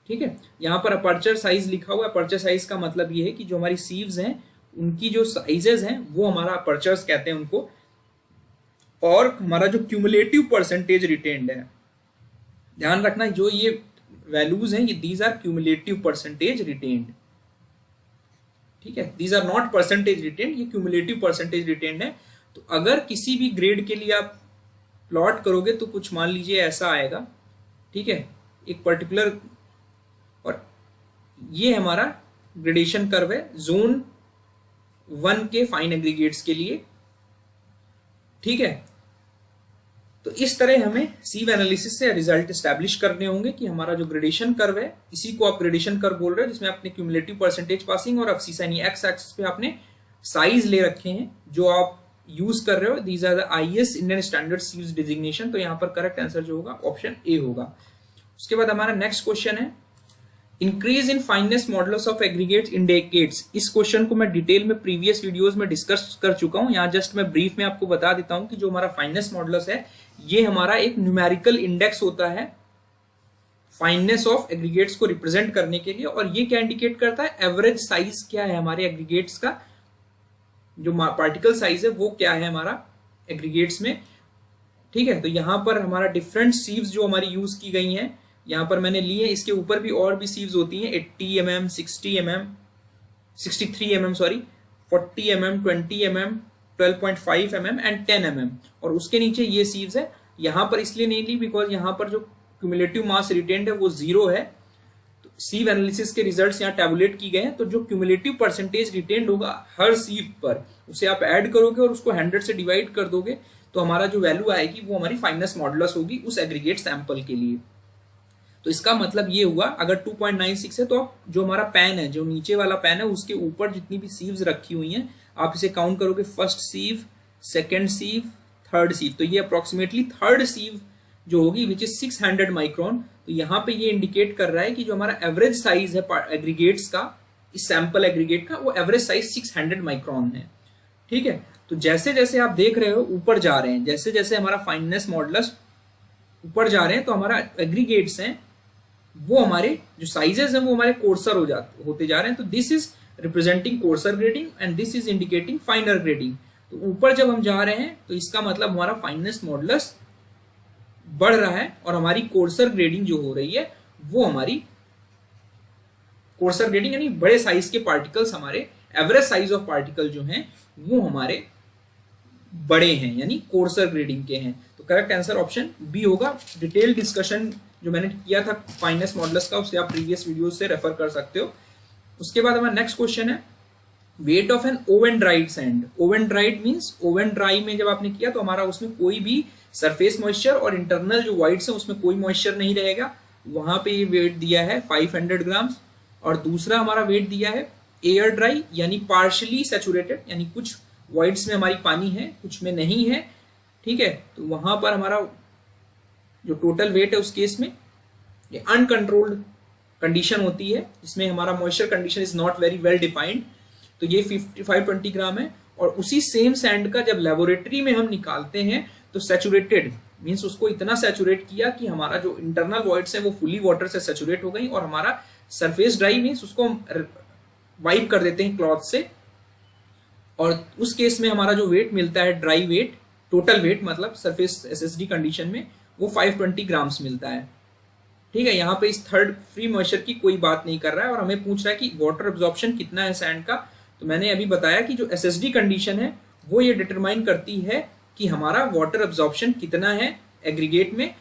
ठीक है, यहाँ पर अपर्चर साइज लिखा हुआ है। अपर्चर साइज का मतलब ये है कि जो हमारी सीव्स हैं उनकी जो साइजेस हैं वो हमारा अपर्चर्स कहते हैं उनको। और हमारा जो क्यूमुलेटिव परसेंटेज रिटेन्ड है, ध्यान रखना जो ये वैल्यूज हैं ये these are cumulative percentage retained, ठीक है, these are not percentage retained, ये क्यूमुलेटिव परसेंटेज रिटेन्ड है। तो अगर किसी भी ग्रेड के लिए आप प्लॉट करोगे तो कुछ मान लीजिए ऐसा आएगा, ठीक है, एक पर्टिकुलर, और ये हमारा ग्रेडेशन कर्व है जोन 1 के फाइन एग्रीगेट्स के लिए, ठीक है। तो इस तरह हमें सीव एनालिसिस से रिजल्ट एस्टैब्लिश करने होंगे कि हमारा जो ग्रेडेशन कर्व है, इसी को आप ग्रेडेशन कर्व बोल रहे हो, जिसमें आपने क्यूमुलेटिव परसेंटेज पासिंग और अब्सिस यानी एक्स एक्सिस पे आपने साइज ले रखे हैं जो आप यूज कर रहे हो। These are the IS Indian standard sieves designation. तो यहाँ पर करेक्ट आंसर जो होगा ऑप्शन ए होगा। उसके बाद हमारा नेक्स्ट क्वेश्चन है increase in finance modulus of aggregates indicates. इस क्वेश्चन को मैं डिटेल में प्रीवियस वीडियोस में डिस्कस कर चुका हूं, यहाँ जस्ट मैं ब्रीफ में आपको बता देता हूं कि जो हमारा फाइनेस मॉडुलस है ये हमारा एक न्यूमेरिकल इंडेक्स होता है फाइननेस ऑफ एग्रीगेट्स को रिप्रेजेंट करने के लिए। और ये क्या इंडिकेट करता है, एवरेज साइज क्या है हमारे एग्रीगेट्स का, जो पार्टिकल साइज है वो क्या है हमारा एग्रीगेट्स में, ठीक है। तो यहाँ पर हमारा डिफरेंट सीव्स जो हमारी यूज की गई हैं यहाँ पर मैंने ली है, इसके ऊपर भी और भी सीव्स होती हैं 80 mm, 60 mm, 63 mm sorry, 40 mm, 20 mm, 12.5 mm and 10 mm। और उसके नीचे ये सीव्स है। यहाँ पर इसलिए नहीं ली बिकॉज यहाँ पर जो क्यूमुलेटिव मास रिटेन्ड है वो 0 है। तो सीव एनालिसिस के रिजल्ट्स यहाँ टैबुलेट की गए हैं। तो जो क्यूमुलेटिव परसेंटेज रिटेन्ड होगा हर सीव पर, उसे आप ऐड करोगे और उसको 100 से डिवाइड कर दोगे तो हमारा जो वैल्यू आएगी वो हमारी फाइननेस मॉडुलस होगी उस एग्रीगेट सैंपल के लिए। तो इसका मतलब ये हुआ अगर 2.96 है तो आप जो हमारा पैन है, जो नीचे वाला पैन है, उसके ऊपर जितनी भी सीव्स रखी हुई हैं आप इसे काउंट करोगे, फर्स्ट सीव, सेकेंड सीव, थर्ड सीव। तो ये अप्रोक्सीमेटली थर्ड सीव जो होगी विच इज 600 माइक्रोन। तो यहाँ पे ये इंडिकेट कर रहा है कि जो हमारा एवरेज साइज है एग्रीगेट्स का, इस सैंपल एग्रीगेट का, वो एवरेज साइज 600 माइक्रोन है, ठीक है। तो जैसे जैसे आप देख रहे हो ऊपर जा रहे हैं, जैसे जैसे हमारा फाइननेस मॉडुलस ऊपर जा रहे हैं तो हमारा एग्रीगेट्स हैं वो हमारे जो साइजेस हैं वो हमारे कोर्सर होते जा रहे हैं। तो this is representing courser grading and this is indicating फाइनर grading. तो ऊपर जब हम जा रहे हैं तो इसका मतलब हमारा फाइननेस मॉडुलस बढ़ रहा है और हमारी कोर्सर ग्रेडिंग जो हो रही है वो हमारी कोर्सर ग्रेडिंग यानी बड़े साइज के पार्टिकल्स, हमारे एवरेज साइज ऑफ पार्टिकल जो हैं वो हमारे बड़े हैं यानी कोर्सर ग्रेडिंग के हैं। तो करेक्ट आंसर ऑप्शन बी होगा। डिटेल डिस्कशन जो मैंने किया था फाइननेस मॉडुलस का उसे आप प्रीवियस वीडियोस से रेफर कर सकते हो। उसके बाद हमारा नेक्स्ट क्वेश्चन है weight of an oven dried sand. Oven dried means oven dry में जब आपने किया तो हमारा उसमें कोई भी सरफेस मॉइस्चर और इंटरनल जो वाइड्स है उसमें कोई मॉइस्चर नहीं रहेगा। वहां पे ये वेट दिया है 500 ग्राम्स। और दूसरा हमारा वेट दिया है एयर ड्राई यानी पार्शली सैचुरेटेड, यानी कुछ वाइड्स में हमारी पानी है कुछ में नहीं है, ठीक है। तो वहां पर हमारा जो टोटल वेट है उस केस में ये अनकंट्रोल्ड कंडीशन होती है, इसमें हमारा moisture condition is not very well defined. तो ये 520 ग्राम है। और उसी सेम सैंड का जब लेबोरेटरी में हम निकालते हैं तो सैचुरेटेड मींस उसको इतना सैचुरेट किया कि हमारा जो इंटरनल वॉइड्स है वो फुली वाटर से सैचुरेट हो गई और हमारा सरफेस ड्राई मींस उसको वाइप कर देते हैं क्लॉथ से। और उस केस में हमारा जो वेट मिलता है ड्राई वेट, टोटल वेट मतलब सरफेस एसएसडी कंडीशन में, वो 520 ग्राम्स मिलता है, ठीक है। यहाँ पे इस थर्ड फ्री मॉइस्चर की कोई बात नहीं कर रहा है और हमें पूछ रहा है कि वाटर एब्जॉर्प्शन कितना है सैंड का। तो मैंने अभी बताया कि जो एसएसडी कंडीशन है वो ये डिटरमाइन करती है कि हमारा वाटर एब्जॉर्प्शन कितना है एग्रीगेट में,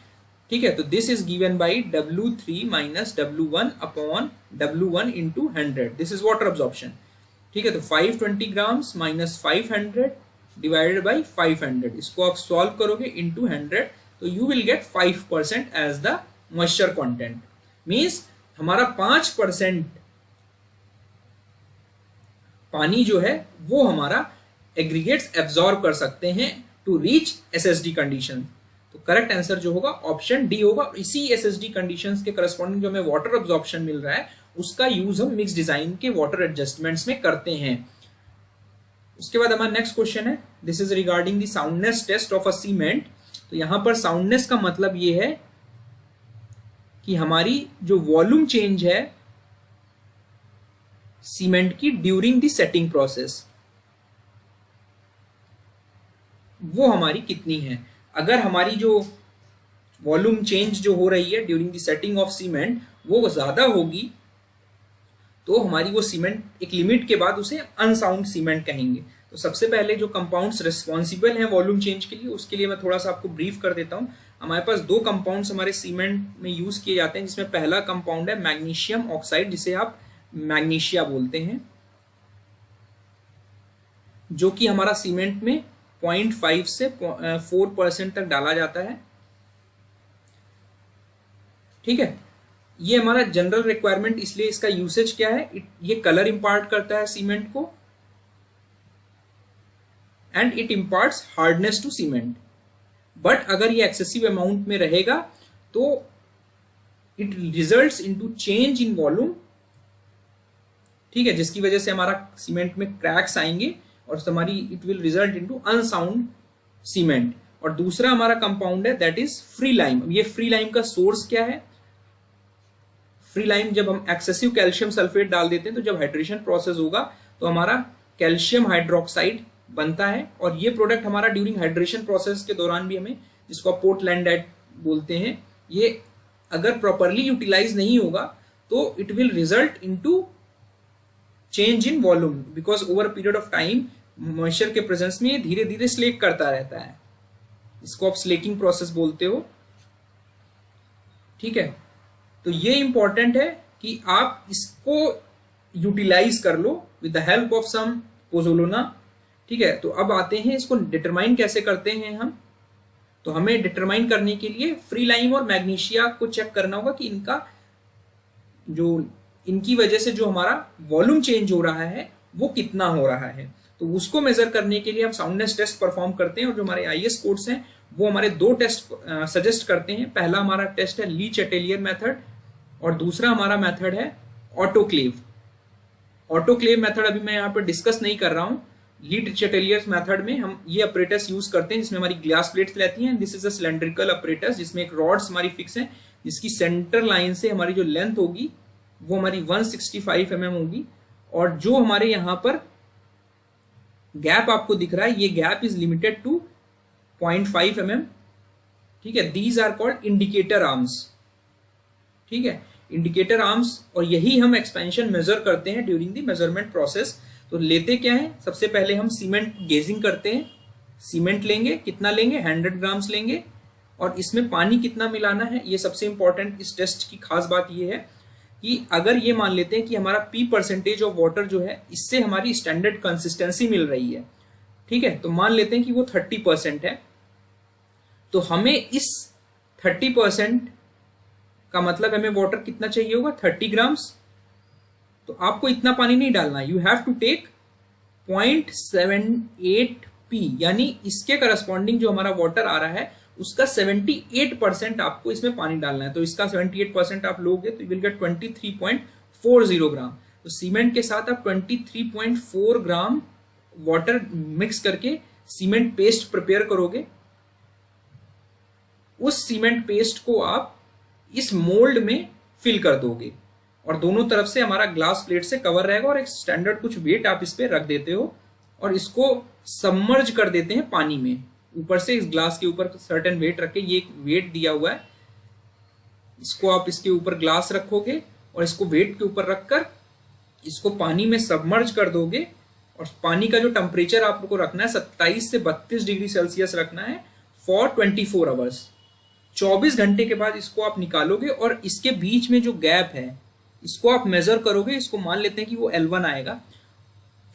ठीक है। तो this is given by W3 minus W1 upon W1 into 100, this is water absorption, ठीक है। तो 520 ग्राम्स माइनस 500 डिवाइडेड बाई 500, इसको आप सॉल्व करोगे इंटू 100 तो you will get 5% as the moisture content. Means हमारा 5% पानी जो है वो हमारा एग्रीगेट्स एब्जॉर्ब कर सकते हैं टू रीच एसएसडी कंडीशन। तो करेक्ट आंसर जो होगा ऑप्शन डी होगा। इसी एसएसडी कंडीशंस के करस्पॉन्डिंग जो हमें वाटर एब्जॉर्प्शन मिल रहा है उसका यूज हम मिक्स डिजाइन के वाटर एडजस्टमेंट्स में करते हैं। उसके बाद हमारा नेक्स्ट क्वेश्चन है this is regarding the soundness test of a cement. तो यहां पर साउंडनेस का मतलब ये है कि हमारी जो वॉल्यूम चेंज है सीमेंट की ड्यूरिंग द सेटिंग प्रोसेस वो हमारी कितनी है। अगर हमारी जो वॉल्यूम चेंज जो हो रही है during the setting of cement वो ज्यादा होगी तो हमारी वो सीमेंट एक लिमिट के बाद उसे अनसाउंड सीमेंट कहेंगे। तो सबसे पहले जो कंपाउंड्स रिस्पॉन्सिबल हैं वॉल्यूम चेंज के लिए उसके लिए मैं थोड़ा सा आपको ब्रीफ कर देता हूँ। हमारे पास दो कंपाउंड्स हमारे सीमेंट में यूज किए जाते हैं, जिसमें पहला कंपाउंड है मैग्नीशियम ऑक्साइड, जिसे आप मैग्नीशिया बोलते हैं, जो कि हमारा सीमेंट में 0.5 से 4% तक डाला जाता है। ठीक है, ये हमारा जनरल रिक्वायरमेंट, इसलिए इसका यूसेज क्या है, ये कलर इंपार्ट करता है सीमेंट को and it imparts hardness to cement. But अगर ये एक्सेसिव अमाउंट में रहेगा तो it results into change in volume. ठीक है, जिसकी वजह से हमारा सीमेंट में क्रैक्स आएंगे और हमारी it will result into unsound cement. और दूसरा हमारा कंपाउंड है दैट इज फ्री लाइम। ये फ्री लाइम का सोर्स क्या है, फ्री लाइम जब हम एक्सेसिव कैल्शियम सल्फेट डाल देते हैं तो जब हाइड्रेशन प्रोसेस होगा तो हमारा कैल्शियम हाइड्रोक्साइड बनता है, और ये प्रोडक्ट हमारा ड्यूरिंग हाइड्रेशन प्रोसेस के दौरान भी हमें, जिसको आप पोर्टलैंडाइट बोलते हैं, ये अगर प्रॉपरली यूटिलाइज नहीं होगा तो it will result into change in volume, because over period of time moisture के प्रेजेंस में धीरे धीरे स्लेक करता रहता है। इसको आप स्लेकिंग प्रोसेस बोलते हो। ठीक है, तो ये इंपॉर्टेंट है कि आप इसको यूटिलाइज कर लो with the help of some pozzolana. ठीक है, तो अब आते हैं इसको डिटरमाइन कैसे करते हैं हम। तो हमें डिटरमाइन करने के लिए फ्री लाइम और मैग्नीशिया को चेक करना होगा कि इनकी वजह से जो हमारा वॉल्यूम चेंज हो रहा है वो कितना हो रहा है। तो उसको मेजर करने के लिए हम साउंडनेस टेस्ट परफॉर्म करते हैं, और जो हमारे आईएएस कोड्स हैं वो हमारे दो टेस्ट सजेस्ट करते हैं। पहला हमारा टेस्ट है ली चेटेलियर मेथड और दूसरा हमारा मेथड है ऑटोक्लेव। ऑटोक्लेव मेथड अभी मैं यहाँ पर डिस्कस नहीं कर रहा हूँ। ली चेटेलियर मेथड में हम ये अपरेटस यूज करते हैं जिसमें हमारी ग्लास प्लेट्स रहती हैं। This is a cylindrical apparatus जिसमें एक रॉड्स हमारी फिक्स है, जिसकी सेंटर लाइन से हमारी जो लेंथ होगी वो हमारी 165 mm होगी, और जो हमारे यहाँ पर गैप आपको दिख रहा है ये gap is limited to 0.5 mm। ठीक है, these are called indicator arms. ठीक है, इंडिकेटर आर्म्स, और यही हम एक्सपेंशन मेजर करते हैं ड्यूरिंग द मेजरमेंट प्रोसेस। तो लेते क्या है, सबसे पहले हम सीमेंट गेजिंग करते हैं। सीमेंट लेंगे, कितना लेंगे, 100 ग्राम्स लेंगे, और इसमें पानी कितना मिलाना है, ये सबसे इंपॉर्टेंट इस टेस्ट की खास बात ये है कि अगर ये मान लेते हैं कि हमारा P परसेंटेज ऑफ वाटर जो है इससे हमारी स्टैंडर्ड कंसिस्टेंसी मिल रही है। ठीक है, तो मान लेते हैं कि वो 30% है, तो हमें इस 30% का मतलब हमें वाटर कितना चाहिए होगा, 30 ग्राम्स। तो आपको इतना पानी नहीं डालना, you have to take 0.78 P, यानी इसके करस्पॉन्डिंग जो हमारा वाटर आ रहा है उसका 78% आपको इसमें पानी डालना है। तो इसका 78% आप लोगे तो यू विल गेट 23.40 ग्राम। तो सीमेंट के साथ आप 23.4 ग्राम वाटर मिक्स करके सीमेंट पेस्ट प्रिपेयर करोगे। उस सीमेंट पेस्ट को आप इस मोल्ड में फिल कर दोगे, और दोनों तरफ से हमारा ग्लास प्लेट से कवर रहेगा, और एक स्टैंडर्ड कुछ वेट आप इस पे रख देते हो और इसको सबमर्ज कर देते हैं पानी में। ऊपर से इस ग्लास के ऊपर सर्टेन वेट रख के, ये एक वेट दिया हुआ है, इसको आप इसके ऊपर ग्लास रखोगे और इसको वेट के ऊपर रखकर इसको पानी में सबमर्ज कर दोगे। और पानी का जो टेम्परेचर आपको रखना है 27 से 32 डिग्री सेल्सियस रखना है फॉर 24 आवर्स। 24 घंटे के बाद इसको आप निकालोगे, और इसके बीच में जो गैप है इसको आप मेजर करोगे। इसको मान लेते हैं कि वो L1 आएगा।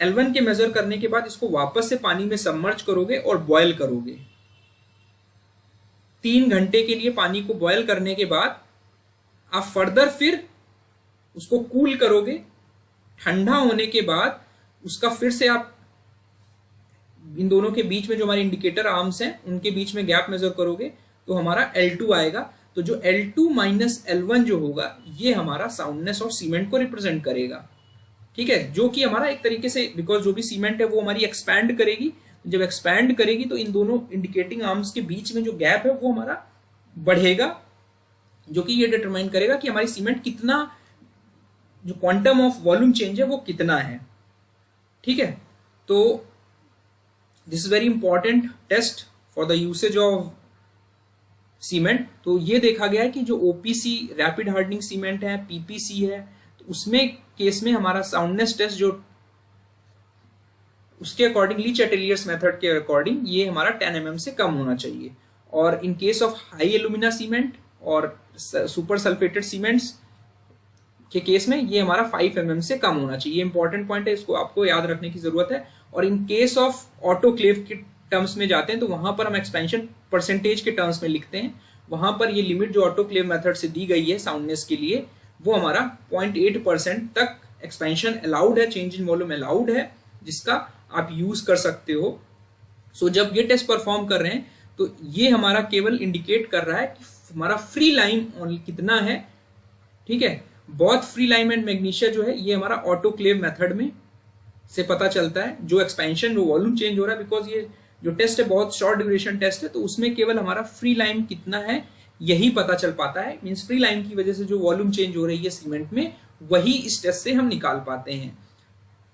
L1 के मेजर करने के बाद इसको वापस से पानी में सबमर्ज करोगे और बॉयल करोगे। 3 घंटे के लिए पानी को बॉयल करने के बाद आप फर्दर फिर उसको कूल करोगे। ठंडा होने के बाद उसका फिर से आप इन दोनों के बीच में जो हमारे इंडिकेटर आर्म्स हैं उनके बीच में गैप मेजर करोगे, तो हमारा L2 आएगा। तो जो L2 माइनस L1 जो होगा ये हमारा साउंडनेस ऑफ सीमेंट को रिप्रेजेंट करेगा। ठीक है, जो कि हमारा एक तरीके से, बिकॉज जो भी सीमेंट है वो हमारी एक्सपैंड करेगी। जब एक्सपैंड करेगी तो इन दोनों इंडिकेटिंग आर्म्स के बीच में जो गैप है वो हमारा बढ़ेगा, जो कि ये डिटरमाइन करेगा कि हमारी सीमेंट कितना, जो क्वांटम ऑफ वॉल्यूम चेंज है वो कितना है। ठीक है, तो this is very important test for the usage of cement. तो ये देखा गया है कि जो ओपीसी रैपिड हार्डनिंग सीमेंट है, पीपीसी है, तो उसमें केस में हमारा साउंडनेस टेस्ट जो उसके अकॉर्डिंग लीच एटेलियर्स मेथड के अकॉर्डिंग ये हमारा 10 mm से कम होना चाहिए। और in case of high alumina cement और सुपर सल्फेटेड सीमेंट्स के केस में ये हमारा 5 mm से कम होना चाहिए। ये इंपॉर्टेंट पॉइंट है, इसको आपको याद रखने की जरूरत है। और इन केस ऑफ ऑटोक्लेव के टर्म्स में जाते हैं तो वहां पर हम एक्सपेंशन परसेंटेज के टर्म्स में लिखते हैं। वहां पर ये लिमिट जो ऑटोक्लेव मेथड से दी गई है साउंडनेस के लिए, वो हमारा 0.8% तक एक्सपेंशन अलाउड है, चेंज इन वॉल्यूम अलाउड है, जिसका आप यूज कर सकते हो। सो जब ये टेस्ट परफॉर्म कर रहे हैं तो ये हमारा केवल इंडिकेट कर रहा है कि हमारा फ्री लाइम कितना है। ठीक है, बहुत फ्री लाइम एंड मैग्नीशिया जो है ये हमारा ऑटोक्लेव मेथड में से पता चलता है। जो एक्सपेंशन, जो वॉल्यूम चेंज हो रहा है, बिकॉज ये जो टेस्ट है बहुत शॉर्ट ड्यूरेशन टेस्ट है, तो उसमें केवल हमारा फ्री लाइम कितना है यही पता चल पाता है। मींस फ्री लाइम की वजह से जो वॉल्यूम चेंज हो रही है सीमेंट में, वही इस टेस्ट से हम निकाल पाते हैं।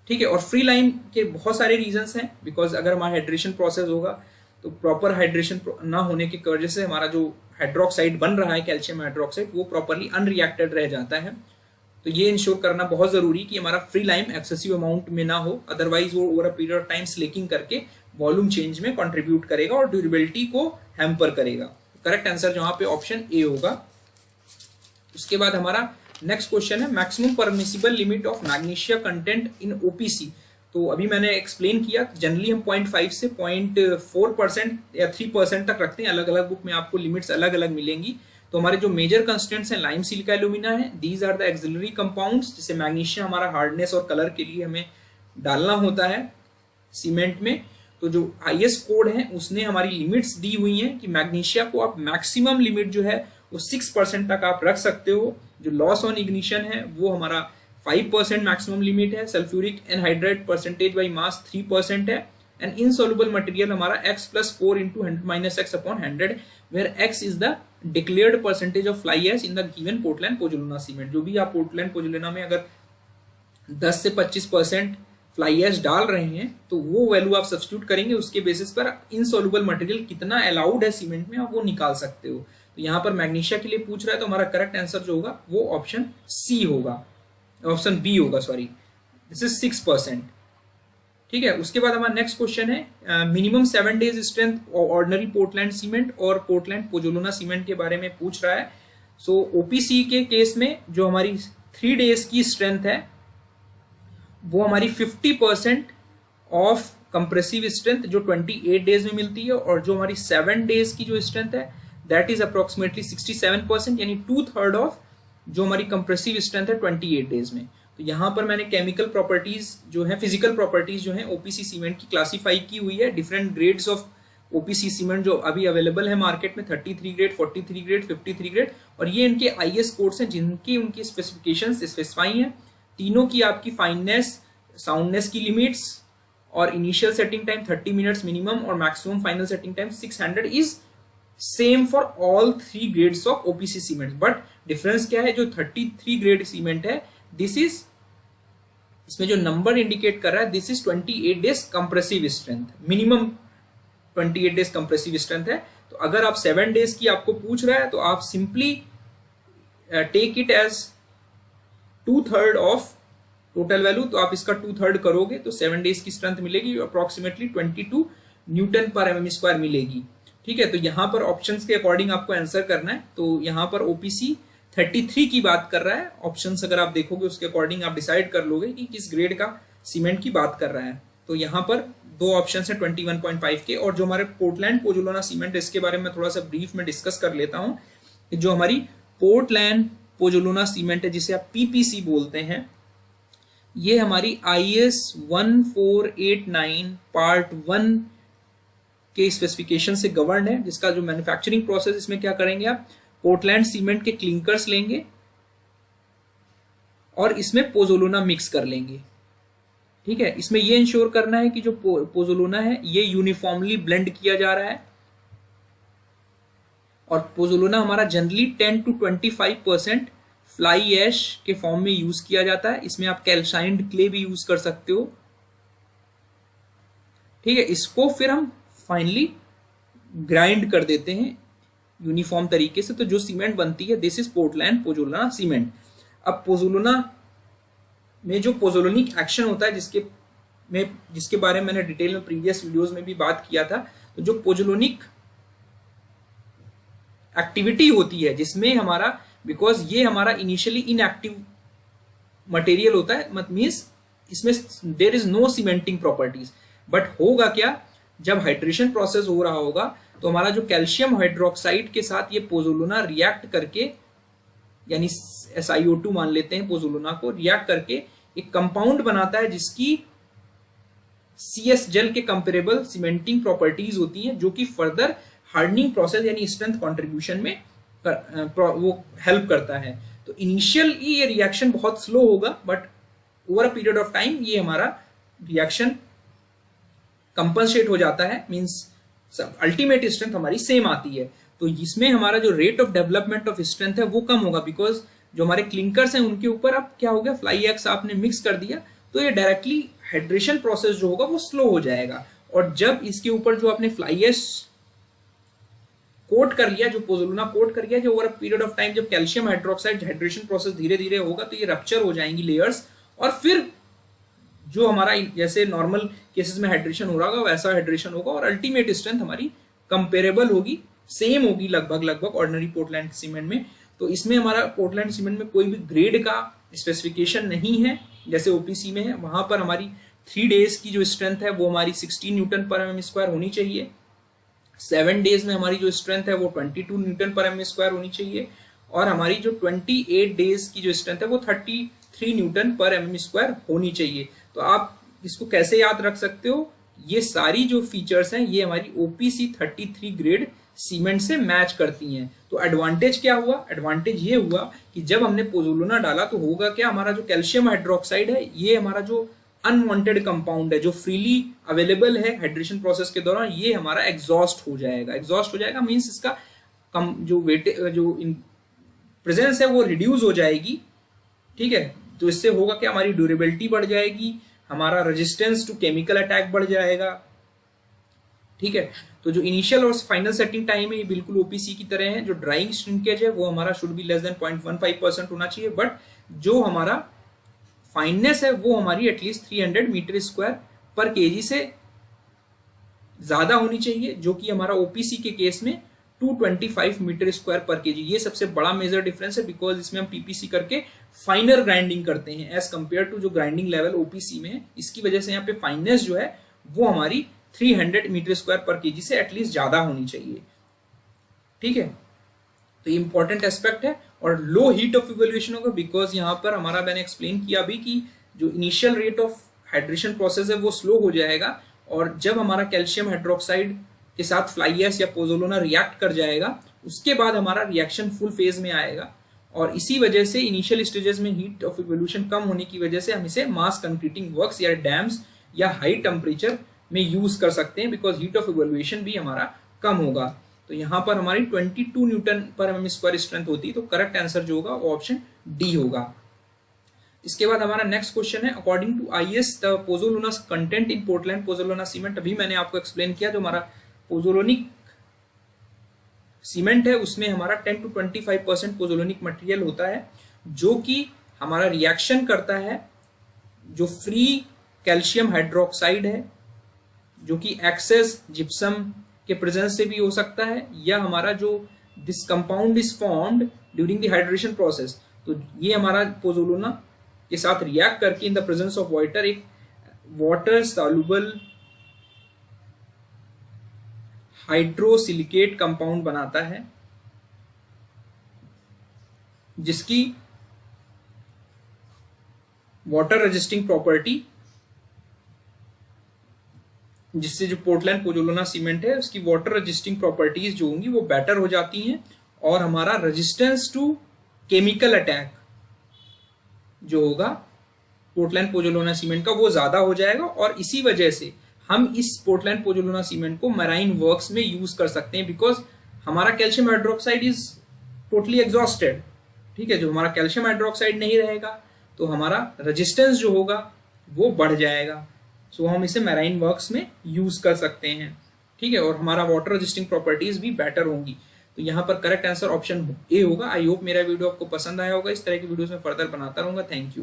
ठीक है, और फ्री लाइम के बहुत सारे रीजंस हैं, बिकॉज अगर हमारा हाइड्रेशन प्रोसेस होगा तो प्रॉपर हाइड्रेशन ना होने की वजह से हमारा जो हाइड्रोक्साइड बन रहा है, कैल्शियम हाइड्रोक्साइड, वो प्रॉपरली अनरिएक्टेड रह जाता है। तो ये इंश्योर करना बहुत जरूरी कि हमारा फ्री लाइम एक्सेसिव अमाउंट में ना हो, अदरवाइज वो over a period of time slaking करके वॉल्यूम चेंज में कंट्रीब्यूट करेगा और ड्यूरेबिलिटी को हैम्पर करेगा। करेक्ट आंसर जहां पे ऑप्शन ए होगा। उसके बाद हमारा नेक्स्ट क्वेश्चन है maximum permissible limit of magnesia content in OPC. तो अभी मैंने एक्सप्लेन किया, जनरली हम 0.5 से 0.4% या 3% तक रखते हैं। अलग अलग बुक में आपको लिमिट्स अलग अलग मिलेंगी। तो हमारे जो मेजर कंस्टेंट्स हैं लाइम, सिलिका, एल्यूमिना है, these are the auxiliary compounds, जिसे मैग्नीशिया हमारा हार्डनेस और कलर के लिए हमें डालना होता है सीमेंट में। तो जो आईएस कोड है उसने हमारी लिमिट्स दी हुई हैं कि मैग्नीशिया को आप मैक्सिमम लिमिट जो है वो 6% तक आप रख सकते हो। जो लॉस ऑन इग्निशन है वो हमारा 5% मैक्सिमम लिमिट है। Sulphuric anhydride percentage by mass 3% है। एंड इनसॉल्युबल मटेरियल हमारा x + 4 × 100 - x / 100, where x is the declared percentage of fly ash in the given Portland pozzolana cement. जो भी आप पोर्टलैंड पोजुलोना में अगर 10 से 25% फ्लाई एश डाल रहे हैं तो वो वैल्यू आप सब्स्टिट्यूट करेंगे, उसके बेसिस पर इनसॉल्युबल मटेरियल कितना अलाउड है सीमेंट में आप वो निकाल सकते हो। तो यहाँ पर मैग्नीशिया के लिए पूछ रहा है, तो हमारा करेक्ट आंसर जो होगा वो ऑप्शन सी होगा, ऑप्शन बी होगा, सॉरी, दिस इज 6%। ठीक है, उसके बाद हमारा नेक्स्ट क्वेश्चन है minimum 7 days strength ordinary Portland cement और पोर्टलैंड पोजुलोना सीमेंट के बारे में पूछ रहा है। सो ओपीसी के केस में जो हमारी 3 days की स्ट्रेंथ है वो हमारी 50% ऑफ कंप्रेसिव स्ट्रेंथ जो 28 days में मिलती है, और जो हमारी 7 days की जो स्ट्रेंथ है दैट इज अप्रोक्सीमेटली 67%, यानी 2/3 ऑफ जो हमारी कंप्रेसिव स्ट्रेंथ है 28 days में। तो यहाँ पर मैंने केमिकल प्रॉपर्टीज जो है, फिजिकल प्रॉपर्टीज जो है ओपीसी सीमेंट की क्लासीफाई की हुई है। Different grades of OPC cement जो अभी अवेलेबल है मार्केट में, 33 ग्रेड, 43 ग्रेड, 53 ग्रेड, और ये इनके आईएस कोड्स हैं जिनकी उनकी स्पेसिफिकेशंस स्पेसिफाई हैं। तीनों की आपकी फाइननेस, साउंडनेस की लिमिट्स और initial setting time 30 minutes minimum और maximum final setting time 600 is same for all 3 grades of OPC cement. But difference क्या है, जो 33 ग्रेड सीमेंट है दिस इज, इसमें जो नंबर इंडिकेट कर रहा है this is 28 days compressive strength, minimum 28 days compressive strength है। तो अगर आप 7 days की आपको पूछ रहा है तो आप simply take it as 2/3 of total value, तो आप इसका 2/3 करोगे तो 7 days की स्ट्रेंथ मिलेगी, अप्रोक्सीमेटली 22 Nm/mm² मिलेगी। ठीक है, तो यहाँ पर ऑप्शंस के अकॉर्डिंग आपको आंसर करना है। तो यहाँ पर ओपीसी 33 की बात कर रहा है, ऑप्शंस अगर आप देखोगे उसके अकॉर्डिंग आप डिसाइड कर लोगे कि किस ग्रेड का सीमेंट की बात कर रहा है। तो यहाँ पर दो ऑप्शंस हैं 21.5 के, और जो हमारे पोर्टलैंड पोजुलोना सीमेंट, इसके बारे में थोड़ा सा ब्रीफ में डिस्कस कर लेता हूँ। जो हमारी पोर्टलैंड पोजुलोना सीमेंट है जिसे आप पीपीसी बोलते हैं, ये हमारी IS 1489 पार्ट 1 के स्पेसिफिकेशन से गवर्न है, जिसका जो मैन्युफैक्चरिंग प्रोसेस, इसमें क्या करेंगे आप पोर्टलैंड सीमेंट के क्लिंकर्स लेंगे और इसमें पोजुलोना मिक्स कर लेंगे। ठीक है, इसमें ये इंश्योर करना है कि जो पोजुलोना है ये यूनिफॉर्मली ब्लेंड किया जा रहा है, और पोजोलोना हमारा जनरली 10 to 25% फ्लाई ऐश के फॉर्म में यूज किया जाता है। इसमें आप कैल्साइंड क्ले भी यूज कर सकते हो। ठीक है, इसको फिर हम फाइनली ग्राइंड कर देते हैं यूनिफॉर्म तरीके से, तो जो सीमेंट बनती है this is Portland pozzolana cement. अब पोजोलोना में जो पोजोलोनिक एक्शन होता है जिसके बारे में मैंने डिटेल में प्रीवियस वीडियोस में भी बात किया था, तो जो पोजोलोनिक एक्टिविटी होती है जिसमें हमारा, बिकॉज ये हमारा इनिशियली इनएक्टिव मटेरियल होता है, मत मीन्स इसमें there is no cementing properties, but होगा क्या, जब हाइड्रेशन प्रोसेस हो रहा होगा तो हमारा जो कैल्शियम हाइड्रोक्साइड के साथ ये पोजोलोना रिएक्ट करके, यानी SiO2 मान लेते हैं पोजोलोना को, रिएक्ट करके एक कंपाउंड बनाता है जिसकी CS जेल के कंपेरेबल सीमेंटिंग प्रॉपर्टीज होती हैं, जो कि फर्दर हार्डनिंग प्रोसेस यानी स्ट्रेंथ कंट्रीब्यूशन में वो हेल्प करता है। तो इनिशियली ये रिएक्शन बहुत स्लो होगा, but over a period of time ये हमारा रिएक्शन कंपनसेट हो जाता है, मींस अल्टीमेट स्ट्रेंथ हमारी सेम आती है। तो इसमें हमारा जो rate of development of strength है वो कम होगा, बिकॉज जो हमारे क्लिंकर्स हैं उनके ऊपर अब क्या हो गया, फ्लाई ऐश आपने मिक्स कर दिया, तो ये डायरेक्टली हाइड्रेशन प्रोसेस जो होगा वो स्लो हो जाएगा। और जब इसके ऊपर जो आपने फ्लाई ऐश कोट कर लिया, जो पोजोलोना कोट कर लिया, जो over a period of time जब कैल्शियम हाइड्रोक्साइड हाइड्रेशन प्रोसेस धीरे धीरे होगा तो ये रप्चर हो जाएंगी लेयर्स, और फिर जो हमारा जैसे नॉर्मल केसेस में हाइड्रेशन हो रहा होगा वैसा हाइड्रेशन होगा, और अल्टीमेट स्ट्रेंथ हमारी कंपेरेबल होगी, सेम होगी लगभग ऑर्डिनरी पोर्टलैंड सीमेंट में। तो इसमें हमारा पोर्टलैंड सीमेंट में कोई भी ग्रेड का स्पेसिफिकेशन नहीं है जैसे OPC में है। वहां पर हमारी 3 days की जो स्ट्रेंथ है वो हमारी 16 न्यूटन पर mm² होनी चाहिए, 7 days में हमारी जो स्ट्रेंथ है वो 22 न्यूटन पर mm² होनी चाहिए, और हमारी जो 28 days की जो स्ट्रेंथ है वो 33 न्यूटन पर mm² होनी चाहिए। तो आप इसको कैसे याद रख सकते हो, ये सारी जो फीचर्स हैं ये हमारी OPC 33 ग्रेड सीमेंट से मैच करती हैं। तो एडवांटेज क्या हुआ, एडवांटेज ये हुआ कि जब हमने पोजोलोना डाला तो होगा क्या, हमारा जो कैल्शियम हाइड्रोक्साइड है ये हमारा जो अनवांटेड कंपाउंड है जो फ्रीली अवेलेबल है हाइड्रेशन प्रोसेस के दौरान, ये हमारा एग्जॉस्ट हो जाएगा। एग्जॉस्ट हो जाएगा मीन्स इसका कम जो वेट जो प्रेजेंस है वो रिड्यूस हो जाएगी। ठीक है, तो इससे होगा क्या, हमारी ड्यूरेबिलिटी बढ़ जाएगी, हमारा रेजिस्टेंस टू केमिकल अटैक बढ़ जाएगा। ठीक है, तो जो इनिशियल और फाइनल सेटिंग टाइम है ये बिल्कुल OPC की तरह है। जो ड्राइंग श्रिंकेज है वो हमारा शुड बी लेस देन 0.15% होना चाहिए, बट जो हमारा फाइननेस है वो हमारी एटलीस्ट 300 मीटर² पर kg से ज्यादा होनी चाहिए, जो कि हमारा OPC के केस में 225 मीटर² पर kg। ये सबसे बड़ा मेजर डिफरेंस है, बिकॉज इसमें हम PPC करके फाइनर ग्राइंडिंग करते हैं एज कंपेयर टू जो ग्राइंडिंग लेवल OPC में है। इसकी वजह से यहाँ पे फाइननेस जो है वो हमारी 300 मीटर² पर kg से एटलीस्ट ज्यादा होनी चाहिए। ठीक है, तो ये इंपॉर्टेंट एस्पेक्ट है। और लो हीट ऑफ इवोल्यूशन होगा, बिकॉज यहाँ पर हमारा मैंने एक्सप्लेन किया अभी कि जो initial rate of hydration process है वो स्लो हो जाएगा, और जब हमारा कैल्शियम हाइड्रोक्साइड के साथ फ्लाई ऐश या पोजोलोना रिएक्ट कर जाएगा उसके बाद हमारा रिएक्शन फुल फेज में आएगा। और इसी वजह से इनिशियल स्टेजेस में हीट ऑफ इवोल्यूशन कम होने की वजह से हम इसे मास कंक्रीटिंग वर्क्स या डैम्स या हाई टेम्परेचर में यूज कर सकते हैं, बिकॉज हीट ऑफ इवोल्यूशन भी हमारा कम होगा। तो यहाँ पर हमारी 22 न्यूटन पर mm² स्ट्रेंथ होती है, तो करेक्ट आंसर जो होगा वो ऑप्शन डी होगा। इसके बाद हमारा नेक्स्ट क्वेश्चन है, according to IS the pozzolana content in Portland pozzolana cement. अभी मैंने आपको एक्सप्लेन किया जो हमारा पोजोलोनिक सीमेंट है उसमें हमारा 10 to 25% पोजोलोनिक मटेरियल होता है, जो कि हमारा रिएक्शन करता है जो फ्री कैल्शियम हाइड्रोक्साइड है, जो कि एक्सेस जिप्सम के प्रेजेंस से भी हो सकता है, या हमारा जो this compound is formed during the hydration process. तो ये हमारा पोजोलोना के साथ रिएक्ट करके in the presence of water एक वाटर सॉल्युबल हाइड्रोसिलिकेट कंपाउंड बनाता है, जिसकी वाटर रेजिस्टिंग प्रॉपर्टी, जिससे जो पोर्टलैंड पोजोलोना सीमेंट है उसकी वाटर रेजिस्टिंग प्रॉपर्टीज जो होंगी वो बेटर हो जाती हैं, और हमारा रेजिस्टेंस टू केमिकल अटैक जो होगा पोर्टलैंड पोजोलोना सीमेंट का वो ज्यादा हो जाएगा। और इसी वजह से हम इस पोर्टलैंड पोजोलोना सीमेंट को मराइन वर्क्स में यूज कर सकते हैं, बिकॉज हमारा calcium hydroxide is totally exhausted, ठीक है। जो हमारा कैल्शियम हाइड्रोक्साइड नहीं रहेगा तो हमारा रेजिस्टेंस जो होगा वो बढ़ जाएगा। सो हम इसे मैराइन वर्क्स में यूज कर सकते हैं, ठीक है, और हमारा वाटर रेजिस्टिंग प्रॉपर्टीज भी बेटर होंगी। तो यहाँ पर करेक्ट आंसर ऑप्शन ए होगा। आई होप मेरा वीडियो आपको पसंद आया होगा। इस तरह की वीडियोस में फर्दर बनाता रहूंगा। Thank you.